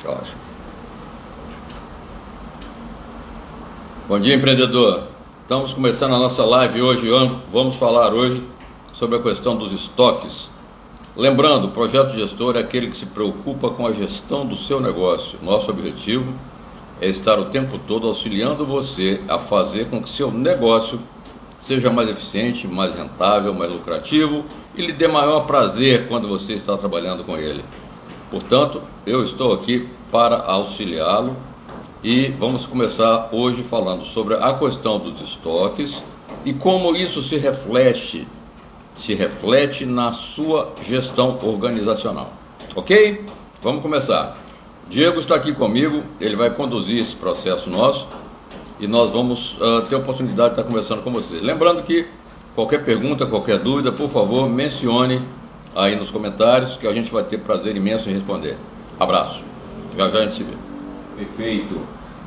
Ótimo. Bom dia, empreendedor. Estamos começando a nossa live hoje. Vamos falar hoje sobre a questão dos estoques. Lembrando, o projeto gestor é aquele que se preocupa com a gestão do seu negócio. Nosso objetivo é estar o tempo todo auxiliando você a fazer com que seu negócio seja mais eficiente, mais rentável, mais lucrativo e lhe dê maior prazer quando você está trabalhando com ele. Portanto, eu estou aqui para auxiliá-lo e vamos começar hoje falando sobre a questão dos estoques e como isso se reflete na sua gestão organizacional. Ok? Vamos começar. Diego está aqui comigo, ele vai conduzir esse processo nosso e nós vamos ter a oportunidade de estar conversando com vocês. Lembrando que qualquer pergunta, qualquer dúvida, por favor, mencione aí nos comentários que a gente vai ter prazer imenso em responder. Abraço. Já já a gente se vê. Perfeito.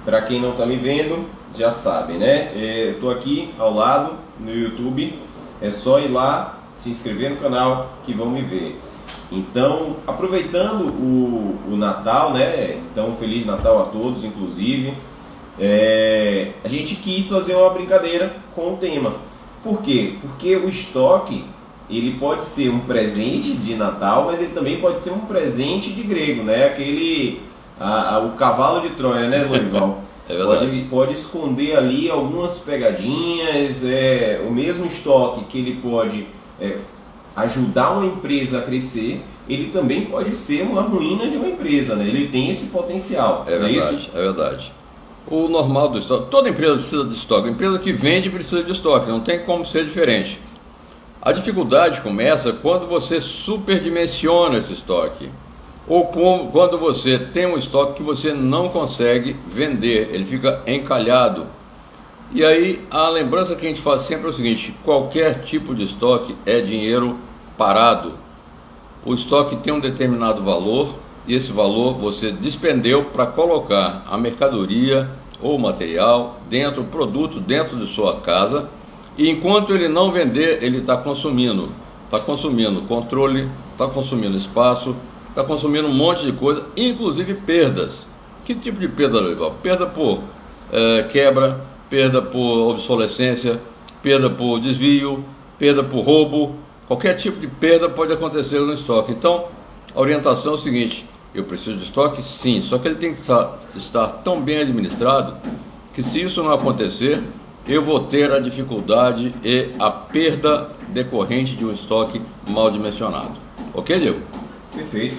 Para quem não está me vendo, já sabe, né? Eu estou aqui ao lado no YouTube. É só ir lá, se inscrever no canal que vão me ver. Então, aproveitando o Natal, né? Então, Feliz Natal a todos, inclusive. A gente quis fazer uma brincadeira com o tema. Por quê? Porque o estoque, ele pode ser um presente de Natal, mas ele também pode ser um presente de grego, né? O cavalo de Troia, né, Lourival? Pode esconder ali algumas pegadinhas, o mesmo estoque que ele pode ajudar uma empresa a crescer, ele também pode ser uma ruína de uma empresa, né? Ele tem esse potencial. É verdade, é verdade. O normal do estoque, toda empresa precisa de estoque, a empresa que vende precisa de estoque, não tem como ser diferente. A dificuldade começa quando você superdimensiona esse estoque. Ou quando você tem um estoque que você não consegue vender, ele fica encalhado. E aí a lembrança que a gente faz sempre é o seguinte: qualquer tipo de estoque é dinheiro parado. O estoque tem um determinado valor e esse valor você despendeu para colocar a mercadoria ou material dentro, o produto dentro de sua casa, e enquanto ele não vender, ele está consumindo controle, está consumindo espaço, está consumindo um monte de coisa, inclusive perdas. Que tipo de perda, Lourival? Perda por quebra, perda por obsolescência, perda por desvio, perda por roubo. Qualquer tipo de perda pode acontecer no estoque. Então, a orientação é o seguinte: eu preciso de estoque? Sim, só que ele tem que estar tão bem administrado que, se isso não acontecer, eu vou ter a dificuldade e a perda decorrente de um estoque mal dimensionado. Ok, Diego? Perfeito.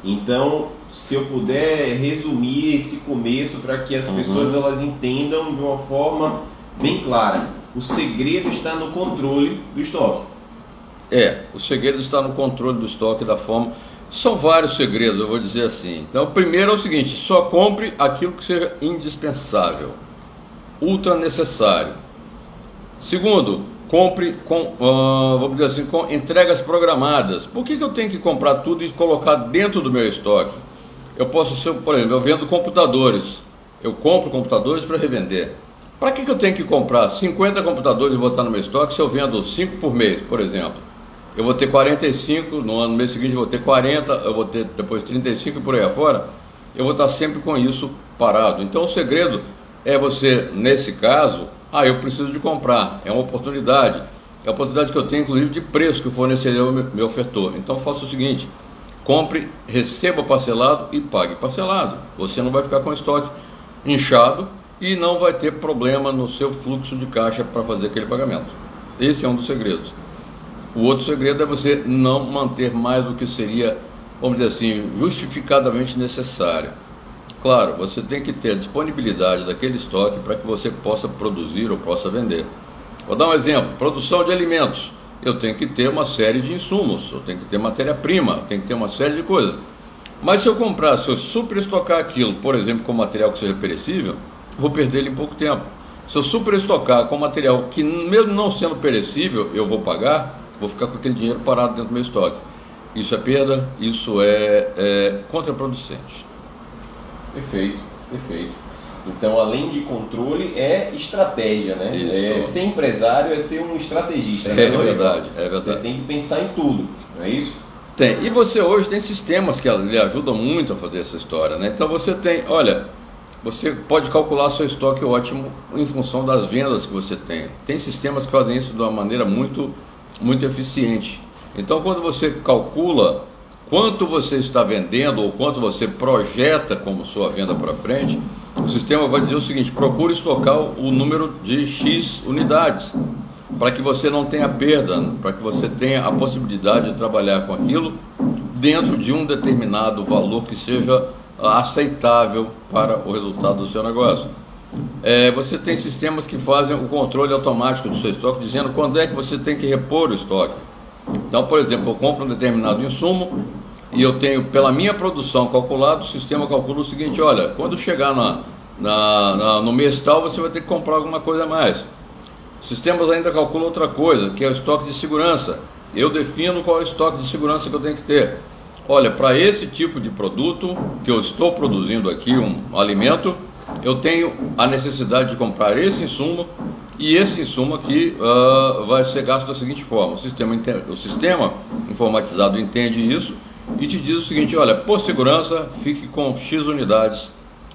Então, se eu puder resumir esse começo para que as pessoas elas entendam de uma forma bem clara, o segredo está no controle do estoque. O segredo está no controle do estoque da forma. São vários segredos, eu vou dizer assim. Então, o primeiro é o seguinte: só compre aquilo que seja indispensável, ultra necessário. Segundo, compre vamos dizer assim, com entregas programadas. Por que eu tenho que comprar tudo e colocar dentro do meu estoque? Eu posso ser, por exemplo, eu vendo computadores. Eu compro computadores para revender. Para que eu tenho que comprar 50 computadores e botar no meu estoque se eu vendo 5 por mês, por exemplo? Eu vou ter 45, no mês seguinte eu vou ter 40, eu vou ter depois 35 e por aí afora. Eu vou estar sempre com isso parado. Então o segredo é você, nesse caso, eu preciso de comprar, é uma oportunidade. É a oportunidade que eu tenho, inclusive, de preço que o fornecedor me ofertou. Então faça o seguinte: compre, receba parcelado e pague parcelado. Você não vai ficar com o estoque inchado e não vai ter problema no seu fluxo de caixa para fazer aquele pagamento. Esse é um dos segredos. O outro segredo é você não manter mais do que seria, vamos dizer assim, justificadamente necessário. Claro, você tem que ter a disponibilidade daquele estoque para que você possa produzir ou possa vender. Vou dar um exemplo: produção de alimentos. Eu tenho que ter uma série de insumos, eu tenho que ter matéria-prima, eu tenho que ter uma série de coisas. Mas se eu superestocar aquilo, por exemplo, com material que seja perecível, vou perder ele em pouco tempo. Se eu superestocar com material que, mesmo não sendo perecível, eu vou pagar, vou ficar com aquele dinheiro parado dentro do meu estoque. Isso é perda, isso é contraproducente. Perfeito, perfeito. Então, além de controle, é estratégia, né? Ser empresário é ser um estrategista. É verdade, é verdade. Você tem que pensar em tudo, não é isso? Tem. E você hoje tem sistemas que lhe ajudam muito a fazer essa história, né? Então você tem, olha, você pode calcular seu estoque ótimo em função das vendas que você tem. Tem sistemas que fazem isso de uma maneira muito eficiente. Então quando você calcula quanto você está vendendo ou quanto você projeta como sua venda para frente, o sistema vai dizer o seguinte: procure estocar o número de X unidades, para que você não tenha perda, para que você tenha a possibilidade de trabalhar com aquilo dentro de um determinado valor que seja aceitável para o resultado do seu negócio. Você tem sistemas que fazem o controle automático do seu estoque, dizendo quando é que você tem que repor o estoque. Então, por exemplo, eu compro um determinado insumo e eu tenho, pela minha produção calculado, o sistema calcula o seguinte: olha, quando chegar no mês tal, você vai ter que comprar alguma coisa a mais. Sistemas ainda calculam outra coisa, que é o estoque de segurança. Eu defino qual é o estoque de segurança que eu tenho que ter. Olha, para esse tipo de produto que eu estou produzindo aqui, um alimento, eu tenho a necessidade de comprar esse insumo, e esse insumo aqui vai ser gasto da seguinte forma. O sistema informatizado entende isso e te diz o seguinte: olha, por segurança, fique com X unidades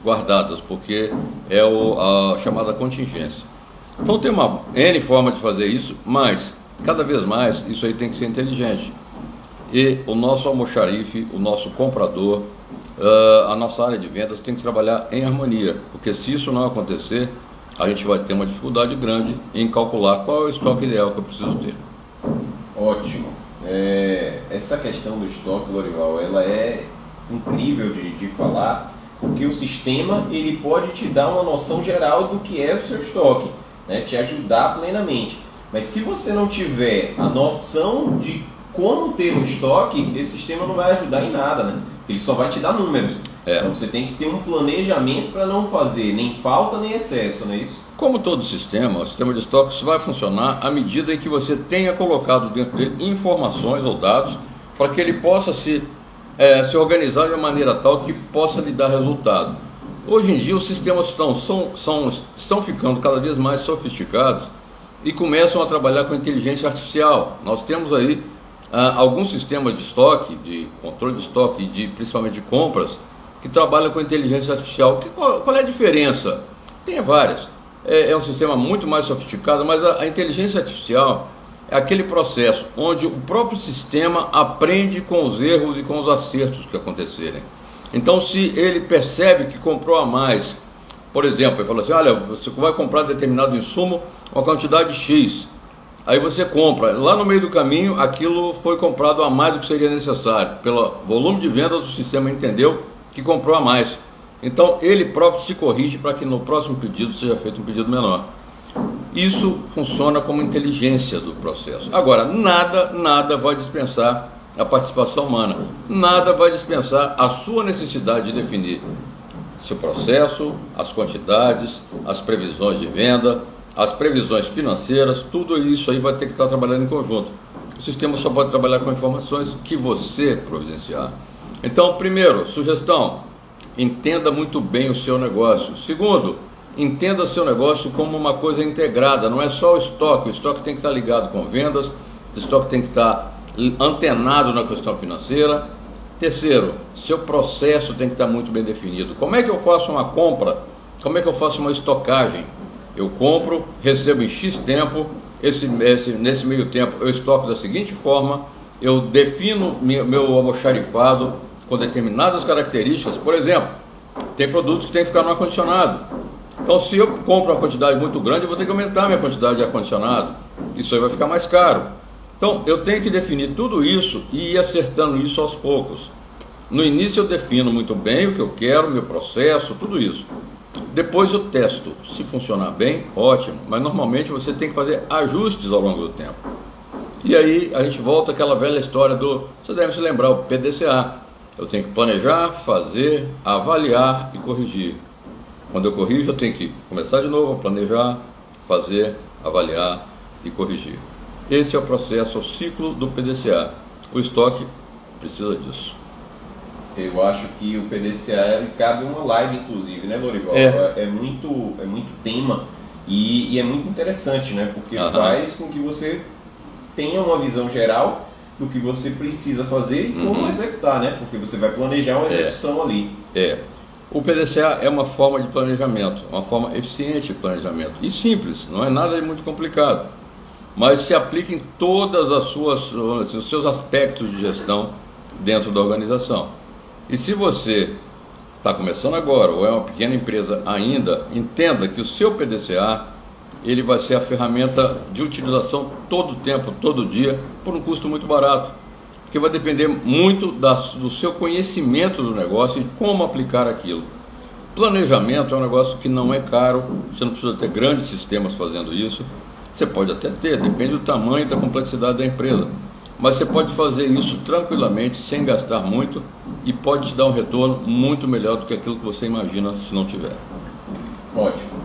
guardadas, porque é a chamada contingência. Então tem uma N forma de fazer isso, mas cada vez mais isso aí tem que ser inteligente. E o nosso almoxarife, o nosso comprador, a nossa área de vendas tem que trabalhar em harmonia, porque se isso não acontecer, a gente vai ter uma dificuldade grande em calcular qual é o estoque ideal que eu preciso ter. Ótimo. Essa questão do estoque, Lorival, ela é incrível de falar, porque o sistema ele pode te dar uma noção geral do que é o seu estoque, né, te ajudar plenamente. Mas se você não tiver a noção de como ter um estoque, esse sistema não vai ajudar em nada, né? Ele só vai te dar números. Então você tem que ter um planejamento para não fazer nem falta nem excesso, não é isso? Como todo sistema, o sistema de estoques vai funcionar à medida em que você tenha colocado dentro dele informações ou dados para que ele possa se organizar de uma maneira tal que possa lhe dar resultado. Hoje em dia os sistemas estão ficando cada vez mais sofisticados e começam a trabalhar com inteligência artificial. Nós temos aí alguns sistemas de estoque, de controle de estoque, principalmente de compras, que trabalham com inteligência artificial. Qual é a diferença? Tem várias. É um sistema muito mais sofisticado, mas a inteligência artificial é aquele processo onde o próprio sistema aprende com os erros e com os acertos que acontecerem. Então, se ele percebe que comprou a mais, por exemplo, ele fala assim: olha, você vai comprar determinado insumo, uma quantidade X. Aí você compra, lá no meio do caminho aquilo foi comprado a mais do que seria necessário. Pelo volume de vendas, o sistema entendeu que comprou a mais. Então ele próprio se corrige para que no próximo pedido seja feito um pedido menor. Isso funciona como inteligência do processo. Agora, nada vai dispensar a participação humana. Nada vai dispensar a sua necessidade de definir seu processo, as quantidades, as previsões de venda, as previsões financeiras. Tudo isso aí vai ter que estar trabalhando em conjunto. O sistema só pode trabalhar com informações que você providenciar. Então, primeiro, sugestão: entenda muito bem o seu negócio. Segundo, entenda o seu negócio como uma coisa integrada, não é só o estoque tem que estar ligado com vendas, o estoque tem que estar antenado na questão financeira. Terceiro, seu processo tem que estar muito bem definido. Como é que eu faço uma compra? Como é que eu faço uma estocagem? Eu compro, recebo em X tempo, nesse meio tempo eu estoco da seguinte forma, eu defino meu almoxarifado com determinadas características. Por exemplo, tem produtos que tem que ficar no ar-condicionado. Então, se eu compro uma quantidade muito grande, eu vou ter que aumentar a minha quantidade de ar-condicionado. Isso aí vai ficar mais caro. Então, eu tenho que definir tudo isso e ir acertando isso aos poucos. No início eu defino muito bem o que eu quero, meu processo, tudo isso. Depois eu testo. Se funcionar bem, ótimo. Mas normalmente você tem que fazer ajustes ao longo do tempo. E aí a gente volta àquela velha história você deve se lembrar, o PDCA. Eu tenho que planejar, fazer, avaliar e corrigir. Quando eu corrijo, eu tenho que começar de novo a planejar, fazer, avaliar e corrigir. Esse é o processo, o ciclo do PDCA. O estoque precisa disso. Eu acho que o PDCA cabe uma live, inclusive, né, Lorival? É muito tema e é muito interessante, né? Porque faz com que você tenha uma visão geral do que você precisa fazer e como executar, né? Porque você vai planejar uma execução ali. O PDCA é uma forma de planejamento, uma forma eficiente de planejamento e simples, não é nada de muito complicado, mas se aplica em todas as suas, os seus aspectos de gestão dentro da organização. E se você está começando agora ou é uma pequena empresa ainda, entenda que o seu PDCA ele vai ser a ferramenta de utilização todo o tempo, todo dia, por um custo muito barato, porque vai depender muito do seu conhecimento do negócio e como aplicar aquilo. Planejamento é um negócio que não é caro, você não precisa ter grandes sistemas fazendo isso, você pode até ter, depende do tamanho e da complexidade da empresa, mas você pode fazer isso tranquilamente, sem gastar muito, e pode te dar um retorno muito melhor do que aquilo que você imagina se não tiver. Ótimo.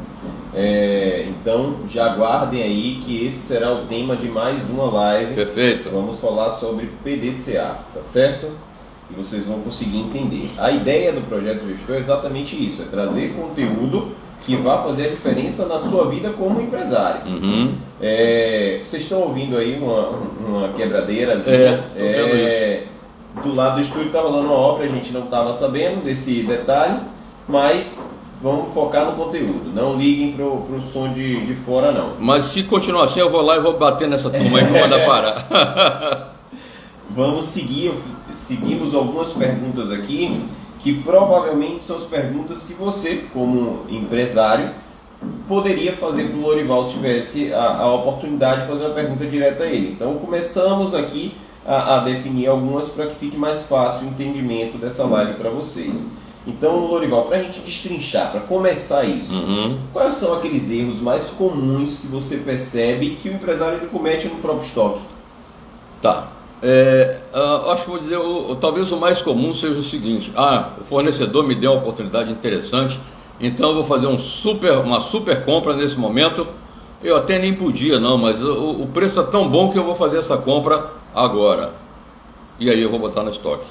Então já aguardem aí que esse será o tema de mais uma live. Perfeito. Vamos falar sobre PDCA, tá certo? E vocês vão conseguir entender. A ideia do Projeto Gestor é exatamente isso, é trazer conteúdo que vai fazer a diferença na sua vida como empresário. Vocês estão ouvindo aí uma quebradeirazinha. Do lado do estúdio está rolando uma obra, a gente não estava sabendo desse detalhe, mas vamos focar no conteúdo, não liguem pro som de fora não. Mas se continuar assim, eu vou lá e vou bater nessa turma aí para mandar parar. Vamos seguimos algumas perguntas aqui, que provavelmente são as perguntas que você, como empresário, poderia fazer para o Lorival se tivesse a oportunidade de fazer uma pergunta direta a ele. Então começamos aqui a definir algumas para que fique mais fácil o entendimento dessa live para vocês. Então, Lorival, para a gente destrinchar, para começar isso, quais são aqueles erros mais comuns que você percebe que o empresário ele comete no próprio estoque? Tá. Acho que vou dizer, talvez o mais comum seja o seguinte: o fornecedor me deu uma oportunidade interessante, então eu vou fazer uma super compra nesse momento. Eu até nem podia não, mas o preço está tão bom que eu vou fazer essa compra agora. E aí eu vou botar no estoque.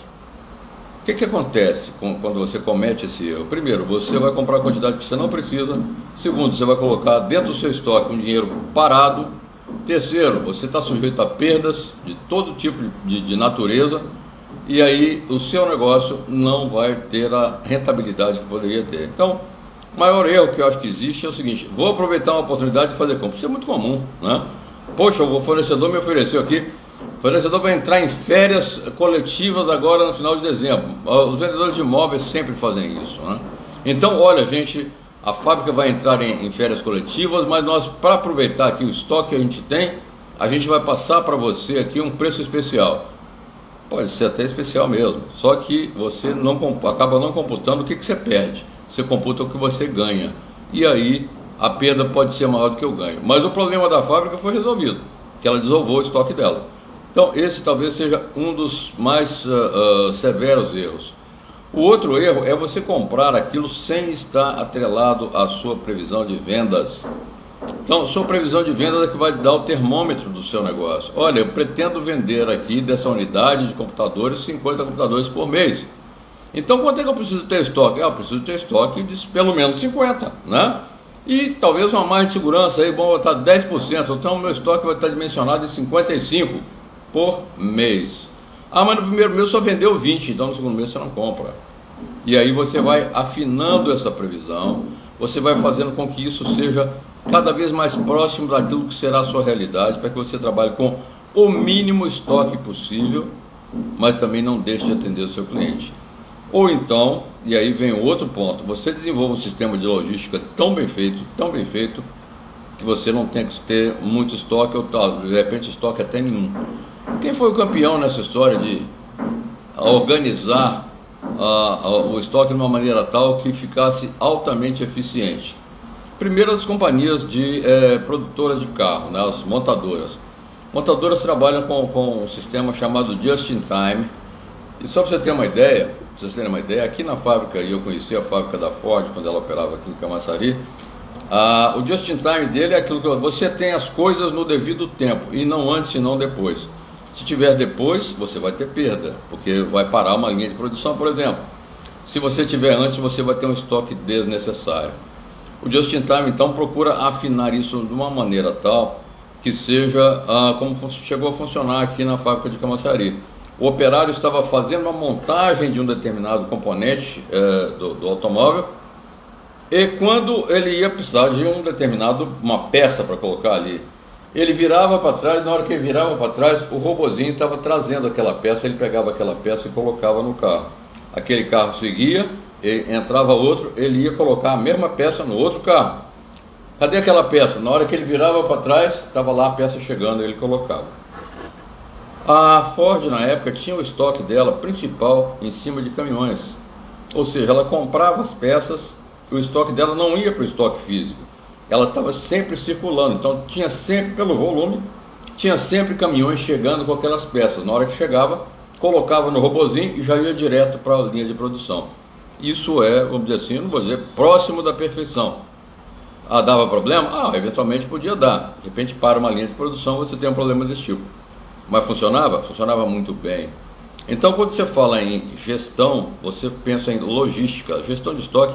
O que acontece quando você comete esse erro? Primeiro, você vai comprar a quantidade que você não precisa. Segundo, você vai colocar dentro do seu estoque um dinheiro parado. Terceiro, você está sujeito a perdas de todo tipo de natureza. E aí o seu negócio não vai ter a rentabilidade que poderia ter. Então, o maior erro que eu acho que existe é o seguinte: vou aproveitar uma oportunidade de fazer compra. Isso é muito comum, né? Poxa, o fornecedor me ofereceu aqui. O fornecedor vai entrar em férias coletivas agora no final de dezembro. Os vendedores de imóveis sempre fazem isso, né? Então, olha, gente, a fábrica vai entrar em férias coletivas, mas nós, para aproveitar aqui o estoque que a gente tem, a gente vai passar para você aqui um preço especial. Pode ser até especial mesmo, só que você acaba não computando o que você perde. Você computa o que você ganha. E aí a perda pode ser maior do que o ganho. Mas o problema da fábrica foi resolvido, que ela desovou o estoque dela. Então, esse talvez seja um dos mais severos erros. O outro erro é você comprar aquilo sem estar atrelado à sua previsão de vendas. Então, sua previsão de vendas é que vai dar o termômetro do seu negócio. Olha, eu pretendo vender aqui dessa unidade de computadores 50 computadores por mês. Então, quanto é que eu preciso ter estoque? Eu preciso ter estoque de pelo menos 50, né? E talvez uma margem de segurança aí, bom, botar 10%. Então, o meu estoque vai estar dimensionado em 55 por mês. Mas no primeiro mês só vendeu 20, então no segundo mês você não compra. E aí você vai afinando essa previsão, você vai fazendo com que isso seja cada vez mais próximo daquilo que será a sua realidade, para que você trabalhe com o mínimo estoque possível, mas também não deixe de atender o seu cliente. Ou então, e aí vem o outro ponto, você desenvolve um sistema de logística tão bem feito, que você não tem que ter muito estoque, ou de repente estoque até nenhum. Quem foi o campeão nessa história de organizar o estoque de uma maneira tal que ficasse altamente eficiente? Primeiro, as companhias de produtoras de carro, né, as montadoras. Montadoras trabalham com um sistema chamado Just in Time. E só para você ter uma ideia, aqui na fábrica, e eu conheci a fábrica da Ford quando ela operava aqui em Camaçari, o Just in Time dele é aquilo que você tem as coisas no devido tempo, e não antes e não depois. Se tiver depois, você vai ter perda, porque vai parar uma linha de produção, por exemplo. Se você tiver antes, você vai ter um estoque desnecessário. O Just in Time, então, procura afinar isso de uma maneira tal que seja como chegou a funcionar aqui na fábrica de Camaçari. O operário estava fazendo uma montagem de um determinado componente do automóvel, e quando ele ia precisar de uma peça para colocar ali, ele virava para trás. Na hora que ele virava para trás, o robozinho estava trazendo aquela peça, ele pegava aquela peça e colocava no carro. Aquele carro seguia, entrava outro, ele ia colocar a mesma peça no outro carro. Cadê aquela peça? Na hora que ele virava para trás, estava lá a peça chegando, ele colocava. A Ford na época tinha o estoque dela principal em cima de caminhões, ou seja, ela comprava as peças e o estoque dela não ia para o estoque físico, ela estava sempre circulando, então tinha sempre, pelo volume, tinha sempre caminhões chegando com aquelas peças. Na hora que chegava, colocava no robozinho e já ia direto para a linha de produção. Isso vamos dizer assim, não vou dizer próximo da perfeição. Dava problema? Eventualmente podia dar. De repente para uma linha de produção, você tem um problema desse tipo. Mas funcionava? Funcionava muito bem. Então, quando você fala em gestão, você pensa em logística. Gestão de estoque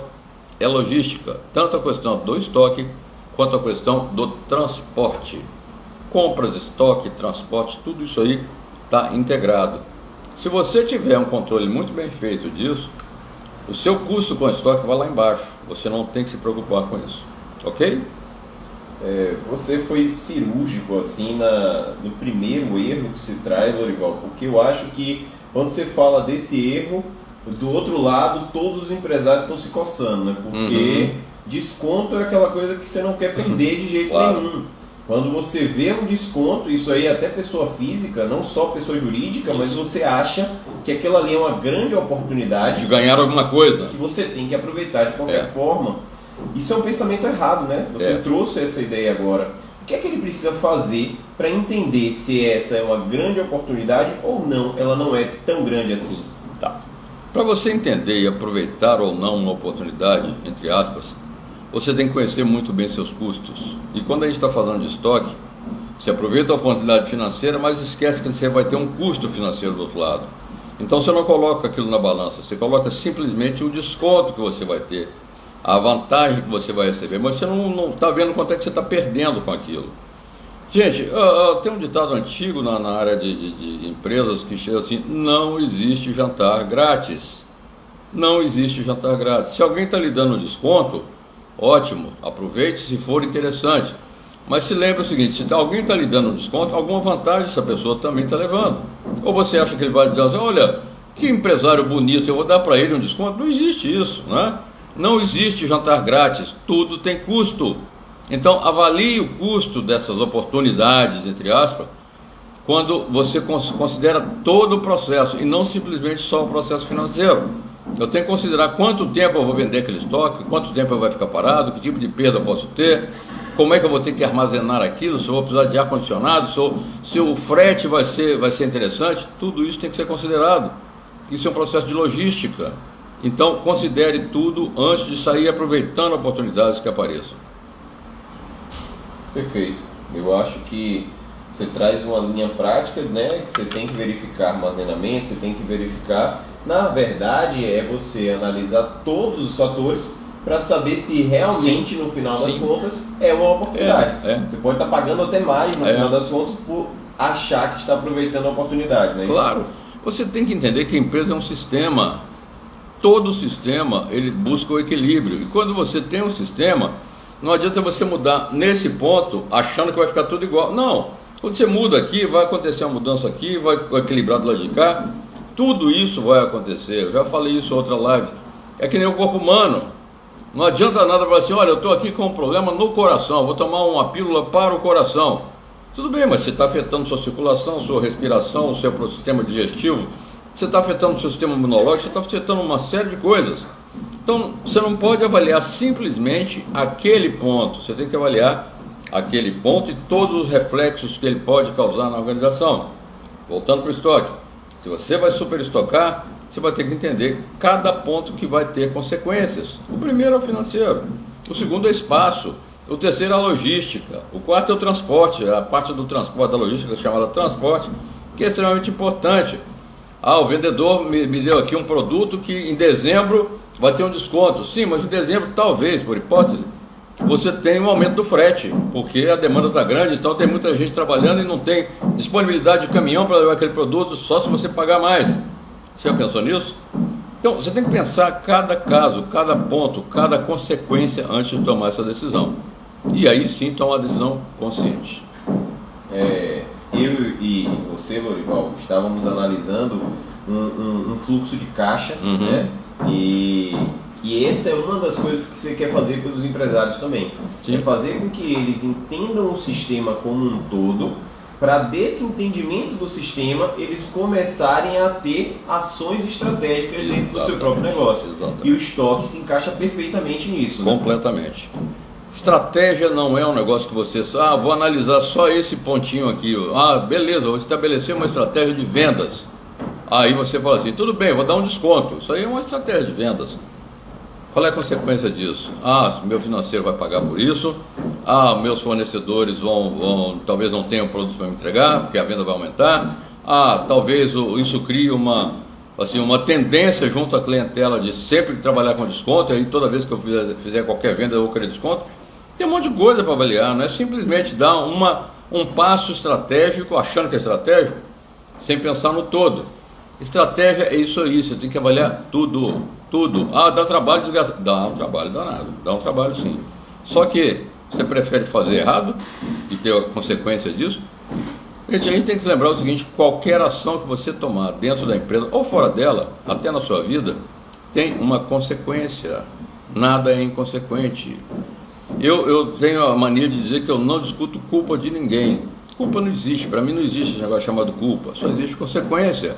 é logística, tanto a questão do estoque quanto a questão do transporte. Compras, estoque, transporte, tudo isso aí está integrado. Se você tiver um controle muito bem feito disso, o seu custo com o estoque vai lá embaixo. Você não tem que se preocupar com isso. Ok? Você foi cirúrgico assim no primeiro erro que se traz, Lorival, porque eu acho que quando você fala desse erro, do outro lado todos os empresários estão se coçando, né? Porque desconto é aquela coisa que você não quer perder de jeito nenhum. Quando você vê um desconto, isso aí até pessoa física, não só pessoa jurídica, mas você acha que aquilo ali é uma grande oportunidade de ganhar alguma coisa, que você tem que aproveitar de qualquer forma. Isso é um pensamento errado, né? Você trouxe essa ideia agora. O que é que ele precisa fazer para entender se essa é uma grande oportunidade ou não, ela não é tão grande assim? Tá. Para você entender e aproveitar ou não uma oportunidade, entre aspas, você tem que conhecer muito bem seus custos. E quando a gente está falando de estoque, você aproveita a oportunidade financeira, mas esquece que você vai ter um custo financeiro do outro lado. Então você não coloca aquilo na balança, você coloca simplesmente o desconto que você vai ter, a vantagem que você vai receber, mas você não está vendo quanto é que você está perdendo com aquilo. Gente, tem um ditado antigo na área de empresas que chega assim: não existe jantar grátis. Não existe jantar grátis. Se alguém está lhe dando desconto, ótimo, aproveite se for interessante. Mas se lembre o seguinte: se alguém está lhe dando desconto, alguma vantagem essa pessoa também está levando. Ou você acha que ele vai dizer assim: olha, que empresário bonito, eu vou dar para ele um desconto? Não existe isso, né? Não existe jantar grátis, tudo tem custo. Então avalie o custo dessas oportunidades, entre aspas, quando você considera todo o processo e não simplesmente só o processo financeiro. Eu tenho que considerar quanto tempo eu vou vender aquele estoque, quanto tempo eu vai ficar parado, que tipo de perda eu posso ter, como é que eu vou ter que armazenar aquilo, se eu vou precisar de ar-condicionado, se o frete vai ser interessante. Tudo isso tem que ser considerado. Isso é um processo de logística. Então considere tudo antes de sair aproveitando oportunidades que apareçam. Perfeito. Eu acho que você traz uma linha prática, né? Que você tem que verificar armazenamento, você tem que verificar. Na verdade, é você analisar todos os fatores para saber se realmente, no final das contas, é uma oportunidade. Você pode estar pagando até mais no final das contas por achar que está aproveitando a oportunidade, né? Claro. Você tem que entender que a empresa é um sistema. Todo sistema, ele busca o equilíbrio. E quando você tem um sistema, não adianta você mudar nesse ponto achando que vai ficar tudo igual. Não. Quando você muda aqui, vai acontecer uma mudança aqui, vai equilibrar do lado de cá. Tudo isso vai acontecer. Eu já falei isso em outra live. É que nem o corpo humano. Não adianta nada falar assim: olha, eu estou aqui com um problema no coração, vou tomar uma pílula para o coração. Tudo bem, mas você está afetando sua circulação, sua respiração, o seu sistema digestivo, você está afetando o seu sistema imunológico, você está afetando uma série de coisas. Então, você não pode avaliar simplesmente aquele ponto, você tem que avaliar aquele ponto e todos os reflexos que ele pode causar na organização. Voltando para o estoque, se você vai superestocar, você vai ter que entender cada ponto que vai ter consequências. O primeiro é o financeiro, o segundo é espaço, o terceiro é a logística, o quarto é o transporte, a parte do transporte da logística chamada transporte, que é extremamente importante. O vendedor me deu aqui um produto que em dezembro vai ter um desconto. Sim, mas em dezembro talvez, por hipótese, você tem um aumento do frete, porque a demanda está grande, então tem muita gente trabalhando e não tem disponibilidade de caminhão para levar aquele produto, só se você pagar mais. Você já pensou nisso? Então, você tem que pensar cada caso, cada ponto, cada consequência antes de tomar essa decisão. E aí sim tomar uma decisão consciente. Eu e você, Lorival, estávamos analisando um fluxo de caixa, né? E essa é uma das coisas que você quer fazer pelos empresários também. Sim. É fazer com que eles entendam o sistema como um todo, para desse entendimento do sistema, eles começarem a ter ações estratégicas dentro do seu próprio negócio. Exatamente. E o estoque se encaixa perfeitamente nisso. Né? Completamente. Estratégia não é um negócio que você... vou analisar só esse pontinho aqui. Beleza, vou estabelecer uma estratégia de vendas. Aí você fala assim, tudo bem, vou dar um desconto. Isso aí é uma estratégia de vendas. Qual é a consequência disso? Meu financeiro vai pagar por isso. Meus fornecedores talvez não tenham produtos para me entregar, porque a venda vai aumentar. Talvez isso crie uma tendência junto à clientela de sempre trabalhar com desconto. E aí toda vez que eu fizer qualquer venda eu vou querer desconto. Tem um monte de coisa para avaliar, não é simplesmente dar um passo estratégico, achando que é estratégico, sem pensar no todo. Estratégia é isso aí, você tem que avaliar tudo. Dá trabalho desgastado. Dá um trabalho danado, dá um trabalho sim. Só que você prefere fazer errado e ter a consequência disso? Gente, a gente tem que lembrar o seguinte, qualquer ação que você tomar dentro da empresa ou fora dela, até na sua vida, tem uma consequência. Nada é inconsequente. Eu tenho a mania de dizer que eu não discuto culpa de ninguém. Culpa não existe, para mim não existe esse negócio chamado culpa, só existe consequência.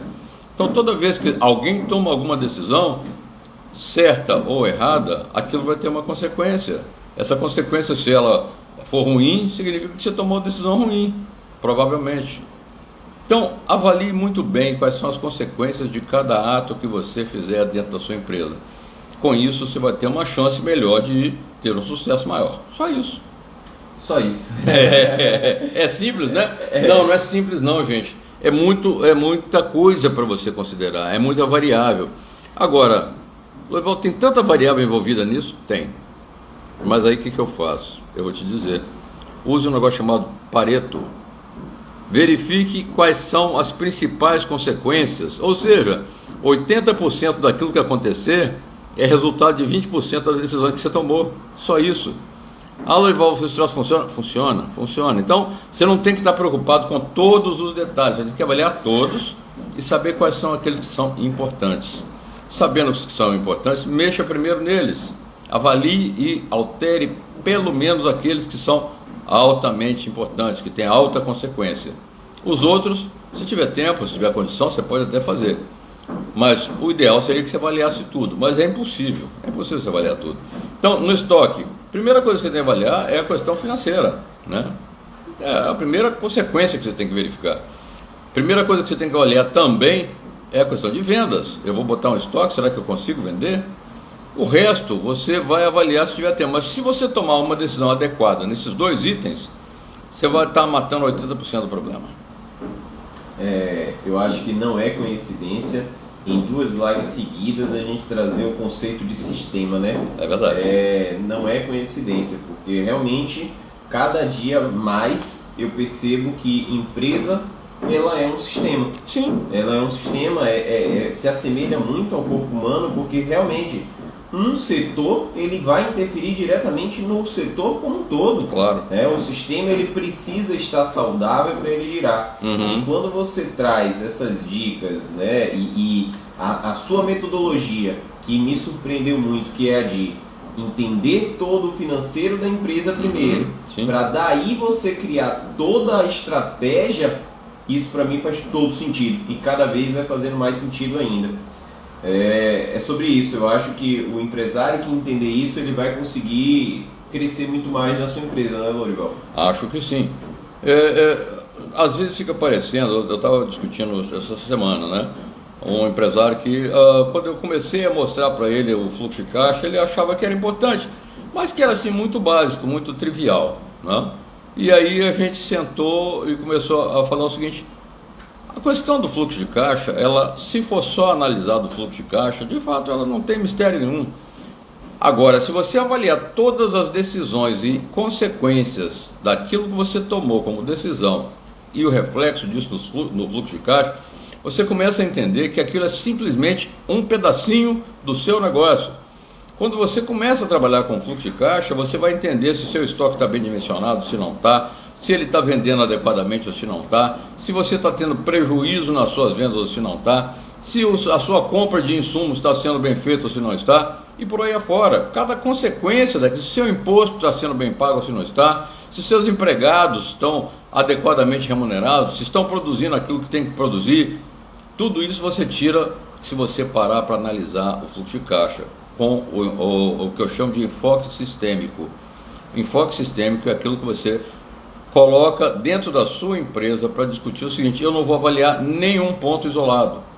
Então toda vez que alguém toma alguma decisão, certa ou errada, aquilo vai ter uma consequência. Essa consequência, se ela for ruim, significa que você tomou uma decisão ruim, provavelmente. Então, avalie muito bem quais são as consequências de cada ato que você fizer dentro da sua empresa. Com isso, você vai ter uma chance melhor de ter um sucesso maior. Só isso. Só isso. É simples, né? Não é simples não, gente. É muita coisa para você considerar, é muita variável. Agora, Lorival, tem tanta variável envolvida nisso? Tem. Mas aí o que eu faço? Eu vou te dizer. Use um negócio chamado Pareto. Verifique quais são as principais consequências. Ou seja, 80% daquilo que acontecer é resultado de 20% das decisões que você tomou. Só isso. Lorival, esse troço funciona? Funciona. Então, você não tem que estar preocupado com todos os detalhes. Você tem que avaliar todos e saber quais são aqueles que são importantes. Sabendo os que são importantes, mexa primeiro neles. Avalie e altere pelo menos aqueles que são altamente importantes, que têm alta consequência. Os outros, se tiver tempo, se tiver condição, você pode até fazer. Mas o ideal seria que você avaliasse tudo. Mas é impossível você avaliar tudo. Então, no estoque, a primeira coisa que você tem que avaliar é a questão financeira, né? É a primeira consequência que você tem que verificar. A primeira coisa que você tem que avaliar também é a questão de vendas. Eu vou botar um estoque, será que eu consigo vender? O resto você vai avaliar se tiver tempo. Mas se você tomar uma decisão adequada nesses dois itens, você vai estar matando 80% do problema. Eu acho que não é coincidência em 2 lives seguidas a gente trazer o conceito de sistema, né? É verdade. Não é coincidência, porque realmente cada dia mais eu percebo que empresa ela é um sistema. Sim. Ela é um sistema, se assemelha muito ao corpo humano, porque realmente um setor ele vai interferir diretamente no setor como um todo. Claro. O sistema ele precisa estar saudável para ele girar. E quando você traz essas dicas, né, e a sua metodologia, que me surpreendeu muito, que é a de entender todo o financeiro da empresa primeiro, para daí você criar toda a estratégia, isso para mim faz todo sentido e cada vez vai fazendo mais sentido ainda. É sobre isso, eu acho que o empresário que entender isso, ele vai conseguir crescer muito mais na sua empresa, não é, Lorival? Acho que sim. Às vezes fica parecendo, eu estava discutindo essa semana, né? Um empresário que, quando eu comecei a mostrar para ele o fluxo de caixa, ele achava que era importante, mas que era assim muito básico, muito trivial, né? E aí a gente sentou e começou a falar o seguinte: a questão do fluxo de caixa, ela, se for só analisar do fluxo de caixa, de fato ela não tem mistério nenhum. Agora, se você avaliar todas as decisões e consequências daquilo que você tomou como decisão e o reflexo disso no fluxo de caixa, você começa a entender que aquilo é simplesmente um pedacinho do seu negócio. Quando você começa a trabalhar com fluxo de caixa, você vai entender se o seu estoque está bem dimensionado, se não está, se ele está vendendo adequadamente ou se não está, se você está tendo prejuízo nas suas vendas ou se não está, se a sua compra de insumos está sendo bem feita ou se não está, e por aí afora. Cada consequência daquilo, se seu imposto está sendo bem pago ou se não está, se seus empregados estão adequadamente remunerados, se estão produzindo aquilo que tem que produzir, tudo isso você tira se você parar para analisar o fluxo de caixa com o que eu chamo de enfoque sistêmico. Enfoque sistêmico é aquilo que você coloca dentro da sua empresa para discutir o seguinte: eu não vou avaliar nenhum ponto isolado.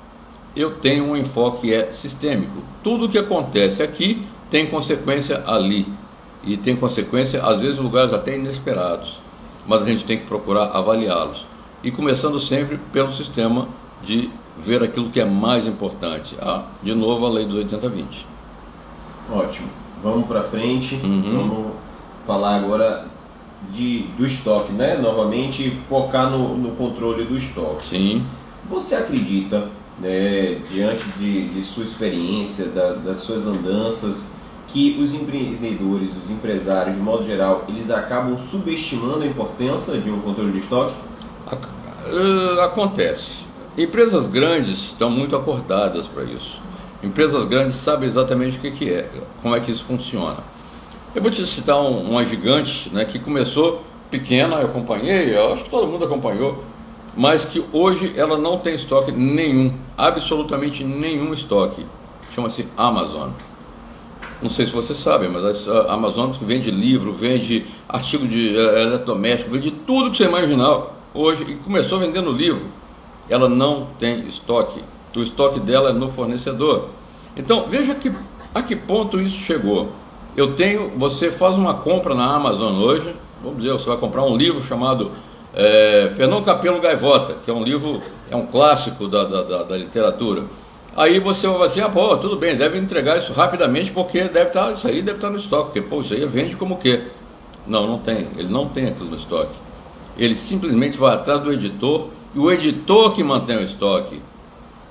Eu tenho um enfoque que é sistêmico. Tudo o que acontece aqui tem consequência ali. E tem consequência, às vezes, em lugares até inesperados. Mas a gente tem que procurar avaliá-los. E começando sempre pelo sistema de ver aquilo que é mais importante. De novo, a lei dos 80-20. Ótimo. Vamos para frente. Vamos falar agora do estoque, né? Novamente, focar no controle do estoque. Sim. Você acredita, né, diante de sua experiência, das suas andanças, que os empreendedores, os empresários, de modo geral, eles acabam subestimando a importância de um controle de estoque? Acontece. Empresas grandes estão muito acordadas para isso. Empresas grandes sabem exatamente o que é, como é que isso funciona. Eu vou te citar uma gigante, né, que começou pequena, eu acompanhei, eu acho que todo mundo acompanhou, mas que hoje ela não tem estoque nenhum, absolutamente nenhum estoque. Chama-se Amazon. Não sei se você sabe, mas a Amazon vende livro, vende artigo de eletrodoméstico, vende tudo que você imaginar hoje, e começou vendendo livro. Ela não tem estoque. O estoque dela é no fornecedor. Então, veja a que ponto isso chegou. Você faz uma compra na Amazon hoje, vamos dizer, você vai comprar um livro chamado Fernão Capelo Gaivota, que é um livro, é um clássico da literatura. Aí você vai assim, tudo bem, deve entregar isso rapidamente, porque isso aí deve estar no estoque, porque isso aí vende como o quê? Não tem, ele não tem aquilo no estoque. Ele simplesmente vai atrás do editor, e o editor que mantém o estoque.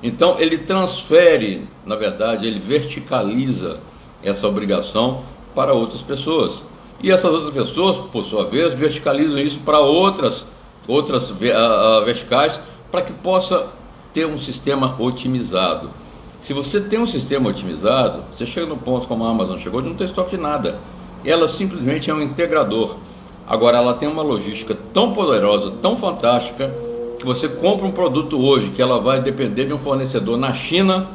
Então ele transfere, na verdade, ele verticaliza essa obrigação para outras pessoas. E essas outras pessoas, por sua vez, verticalizam isso para outras verticais, para que possa ter um sistema otimizado. Se você tem um sistema otimizado, você chega no ponto como a Amazon chegou, de não ter estoque de nada. Ela simplesmente é um integrador. Agora, ela tem uma logística tão poderosa, tão fantástica, que você compra um produto hoje, que ela vai depender de um fornecedor na China,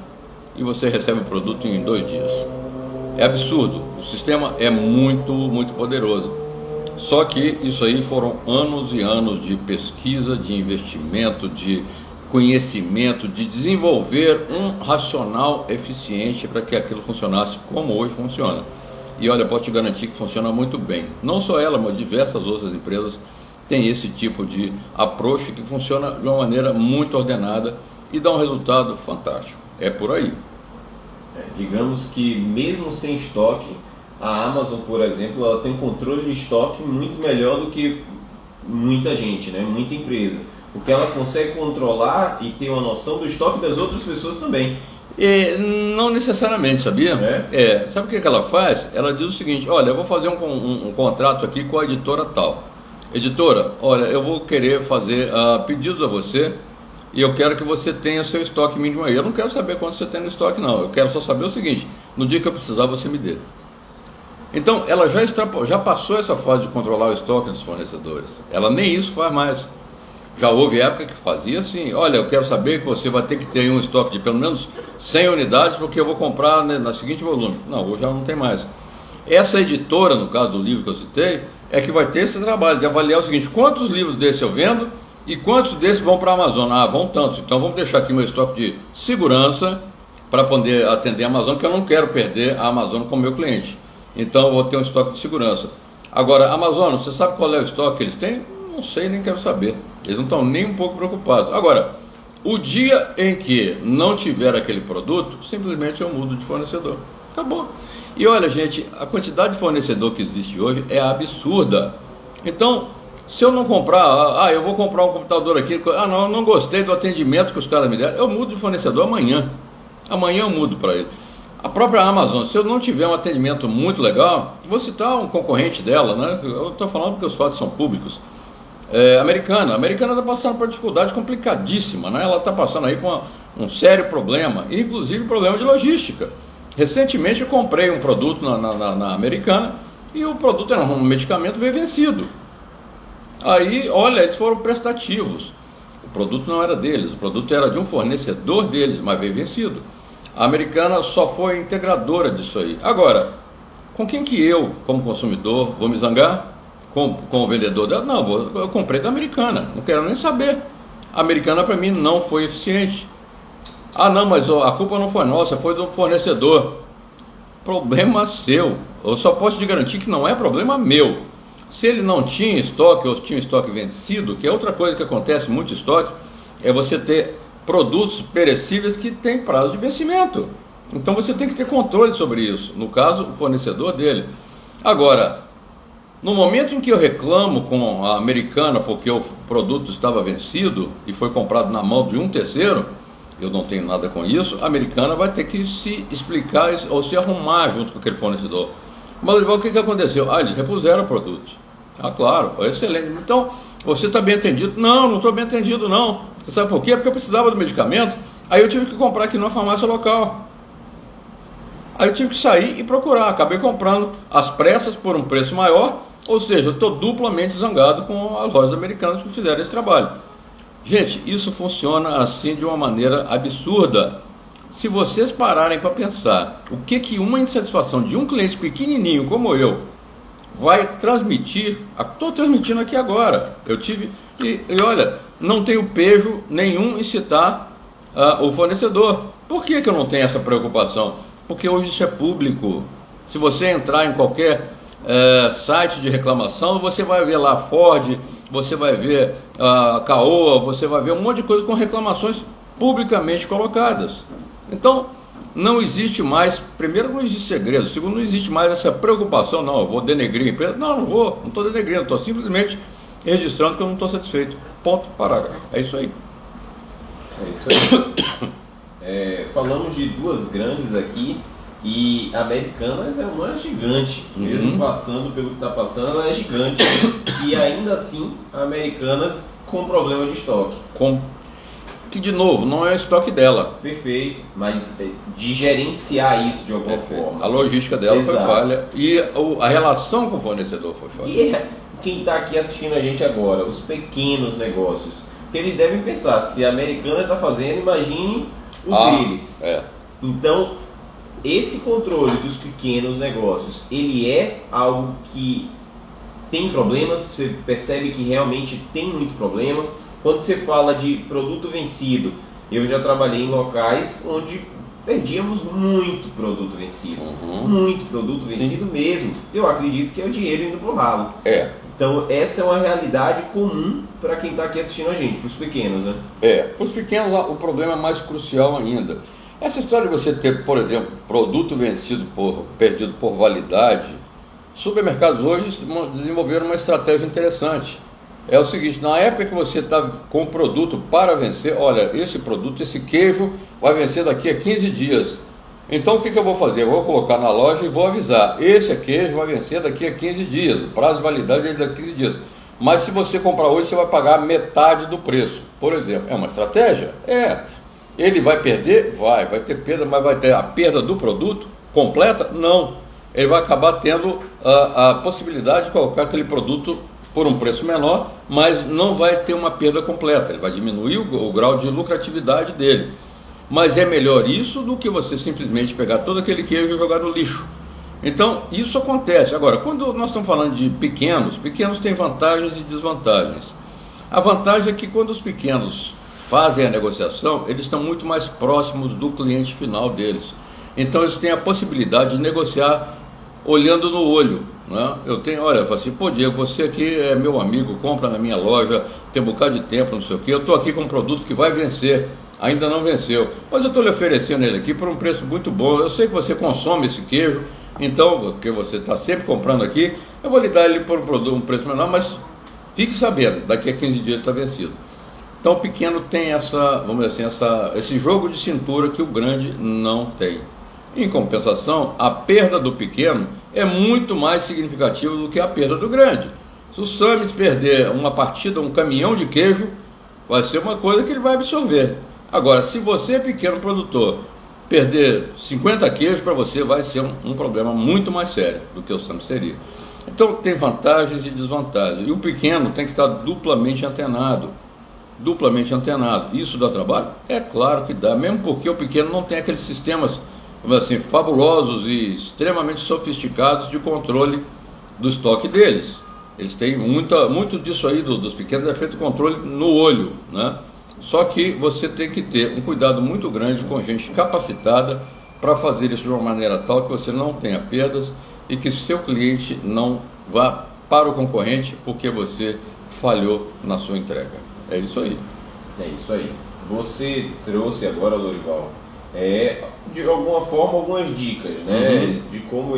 e você recebe o produto em 2 dias. É absurdo. O sistema é muito, muito poderoso. Só que isso aí foram anos e anos de pesquisa, de investimento, de conhecimento, de desenvolver um racional eficiente para que aquilo funcionasse como hoje funciona. E olha, posso te garantir que funciona muito bem. Não só ela, mas diversas outras empresas têm esse tipo de approach que funciona de uma maneira muito ordenada e dá um resultado fantástico. É por aí. Digamos que mesmo sem estoque, a Amazon, por exemplo, ela tem um controle de estoque muito melhor do que muita gente, né? Muita empresa. Porque ela consegue controlar e ter uma noção do estoque das outras pessoas também. Não necessariamente, sabia? Sabe o que ela faz? Ela diz o seguinte: olha, eu vou fazer um contrato aqui com a editora tal. Editora, olha, eu vou querer fazer pedidos a você e eu quero que você tenha seu estoque mínimo aí. Eu não quero saber quanto você tem no estoque, não. Eu quero só saber o seguinte: no dia que eu precisar, você me dê. Então, ela já passou essa fase de controlar o estoque dos fornecedores. Ela nem isso faz mais. Já houve época que fazia assim: olha, eu quero saber que você vai ter que ter um estoque de pelo menos 100 unidades, porque eu vou comprar na seguinte volume. Não, hoje ela não tem mais. Essa editora, no caso do livro que eu citei, é que vai ter esse trabalho de avaliar o seguinte: quantos livros desses eu vendo e quantos desses vão para a Amazon? Vão tantos. Então vamos deixar aqui meu estoque de segurança para poder atender a Amazon, que eu não quero perder a Amazon como meu cliente. Então eu vou ter um estoque de segurança. Agora, Amazon, você sabe qual é o estoque que eles têm? Não sei, nem quero saber. Eles não estão nem um pouco preocupados. Agora, o dia em que não tiver aquele produto, simplesmente eu mudo de fornecedor. Acabou. E olha, gente, a quantidade de fornecedor que existe hoje é absurda. Então, se eu não comprar, eu vou comprar um computador aqui, não, eu não gostei do atendimento que os caras me deram, eu mudo de fornecedor amanhã. Amanhã eu mudo para ele. A própria Amazon, se eu não tiver um atendimento muito legal, vou citar um concorrente dela, né? Eu estou falando porque os fatos são públicos. A Americana está passando por dificuldade complicadíssima, né? Ela está passando aí com um sério problema, inclusive problema de logística. Recentemente eu comprei um produto na Americana e o produto era um medicamento veio vencido. Aí, olha, eles foram prestativos. O produto não era deles, o produto era de um fornecedor deles, mas veio vencido. A Americana só foi integradora disso aí. Agora, com quem que eu, como consumidor, vou me zangar? Com o vendedor dela? Não, eu comprei da Americana, não quero nem saber. A Americana para mim não foi eficiente. Não, mas a culpa não foi nossa, foi do fornecedor. Problema seu. Eu só posso te garantir que não é problema meu. Se ele não tinha estoque ou tinha estoque vencido, que é outra coisa que acontece muito estoque, é você ter produtos perecíveis que têm prazo de vencimento. Então você tem que ter controle sobre isso. No caso, o fornecedor dele. Agora, no momento em que eu reclamo com a Americana porque o produto estava vencido e foi comprado na mão de um terceiro, eu não tenho nada com isso, a Americana vai ter que se explicar ou se arrumar junto com aquele fornecedor. Mas o que aconteceu? Eles repuseram o produto. Claro, excelente. Então, você está bem atendido? Não estou bem atendido não. Você sabe por quê? Porque eu precisava do medicamento, aí eu tive que comprar aqui numa farmácia local. Aí eu tive que sair e procurar, acabei comprando às pressas por um preço maior, ou seja, eu estou duplamente zangado com as lojas americanas que fizeram esse trabalho. Gente, isso funciona assim de uma maneira absurda. Se vocês pararem para pensar o que uma insatisfação de um cliente pequenininho como eu vai transmitir, estou transmitindo aqui agora, eu tive, e olha, não tenho pejo nenhum em citar o fornecedor. Por que eu não tenho essa preocupação? Porque hoje isso é público. Se você entrar em qualquer site de reclamação, você vai ver lá Ford, você vai ver Caoa, você vai ver um monte de coisa com reclamações publicamente colocadas. Então, não existe mais, primeiro não existe segredo, segundo não existe mais essa preocupação, não, eu vou denegrir a empresa, não estou denegrindo, estou simplesmente registrando que eu não estou satisfeito, ponto, parágrafo, é isso aí. É isso aí. Falamos de duas grandes aqui, e a Americanas é uma gigante, mesmo passando pelo que está passando, ela é gigante, e ainda assim a Americanas com problema de estoque. Que de novo, não é o estoque dela. Perfeito, mas de gerenciar isso de alguma forma. A logística dela foi falha e a relação com o fornecedor foi falha. E quem está aqui assistindo a gente agora, os pequenos negócios, que eles devem pensar, se a Americana está fazendo, imagine o deles. Então, esse controle dos pequenos negócios, ele é algo que tem problemas, você percebe que realmente tem muito problema. Quando você fala de produto vencido, eu já trabalhei em locais onde perdíamos muito produto vencido. Muito produto vencido mesmo. Eu acredito que é o dinheiro indo pro ralo. Então essa é uma realidade comum para quem está aqui assistindo a gente, para os pequenos, né? Para os pequenos o problema é mais crucial ainda. Essa história de você ter, por exemplo, produto vencido perdido por validade, supermercados hoje desenvolveram uma estratégia interessante. É o seguinte, na época que você está com o produto para vencer, olha, esse produto, esse queijo vai vencer daqui a 15 dias. Então o que eu vou fazer? Eu vou colocar na loja e vou avisar, esse queijo vai vencer daqui a 15 dias, o prazo de validade é daqui a 15 dias. Mas se você comprar hoje, você vai pagar metade do preço, por exemplo. É uma estratégia? Ele vai perder? Vai ter perda, mas vai ter a perda do produto completa? Não. Ele vai acabar tendo a possibilidade de colocar aquele produto por um preço menor, mas não vai ter uma perda completa, ele vai diminuir o grau de lucratividade dele. Mas é melhor isso do que você simplesmente pegar todo aquele queijo e jogar no lixo. Então, isso acontece. Agora, quando nós estamos falando de pequenos têm vantagens e desvantagens. A vantagem é que quando os pequenos fazem a negociação, eles estão muito mais próximos do cliente final deles. Então, eles têm a possibilidade de negociar olhando no olho, né? Eu falo assim, Diego, você aqui é meu amigo, compra na minha loja, tem um bocado de tempo, não sei o que, eu estou aqui com um produto que vai vencer, ainda não venceu, mas eu estou lhe oferecendo ele aqui por um preço muito bom, eu sei que você consome esse queijo, Então, porque você está sempre comprando aqui, eu vou lhe dar ele por um preço menor, mas fique sabendo, daqui a 15 dias ele está vencido. Então o pequeno tem essa, vamos dizer assim, esse jogo de cintura que o grande não tem. Em compensação, a perda do pequeno é muito mais significativa do que a perda do grande. Se o Samis perder uma partida, um caminhão de queijo, vai ser uma coisa que ele vai absorver. Agora, se você é pequeno produtor, perder 50 queijos para você vai ser um problema muito mais sério do que o Samis teria. Então tem vantagens e desvantagens. E o pequeno tem que estar duplamente antenado. Duplamente antenado. Isso dá trabalho? É claro que dá, mesmo porque o pequeno não tem aqueles sistemas, assim, fabulosos e extremamente sofisticados de controle do estoque deles. Eles têm muito disso aí dos pequenos é feito controle no olho, né? Só que você tem que ter um cuidado muito grande com gente capacitada para fazer isso de uma maneira tal que você não tenha perdas e que seu cliente não vá para o concorrente porque você falhou na sua entrega. É isso aí. É isso aí. Você trouxe agora, Lorival, de alguma forma, algumas dicas, né? De como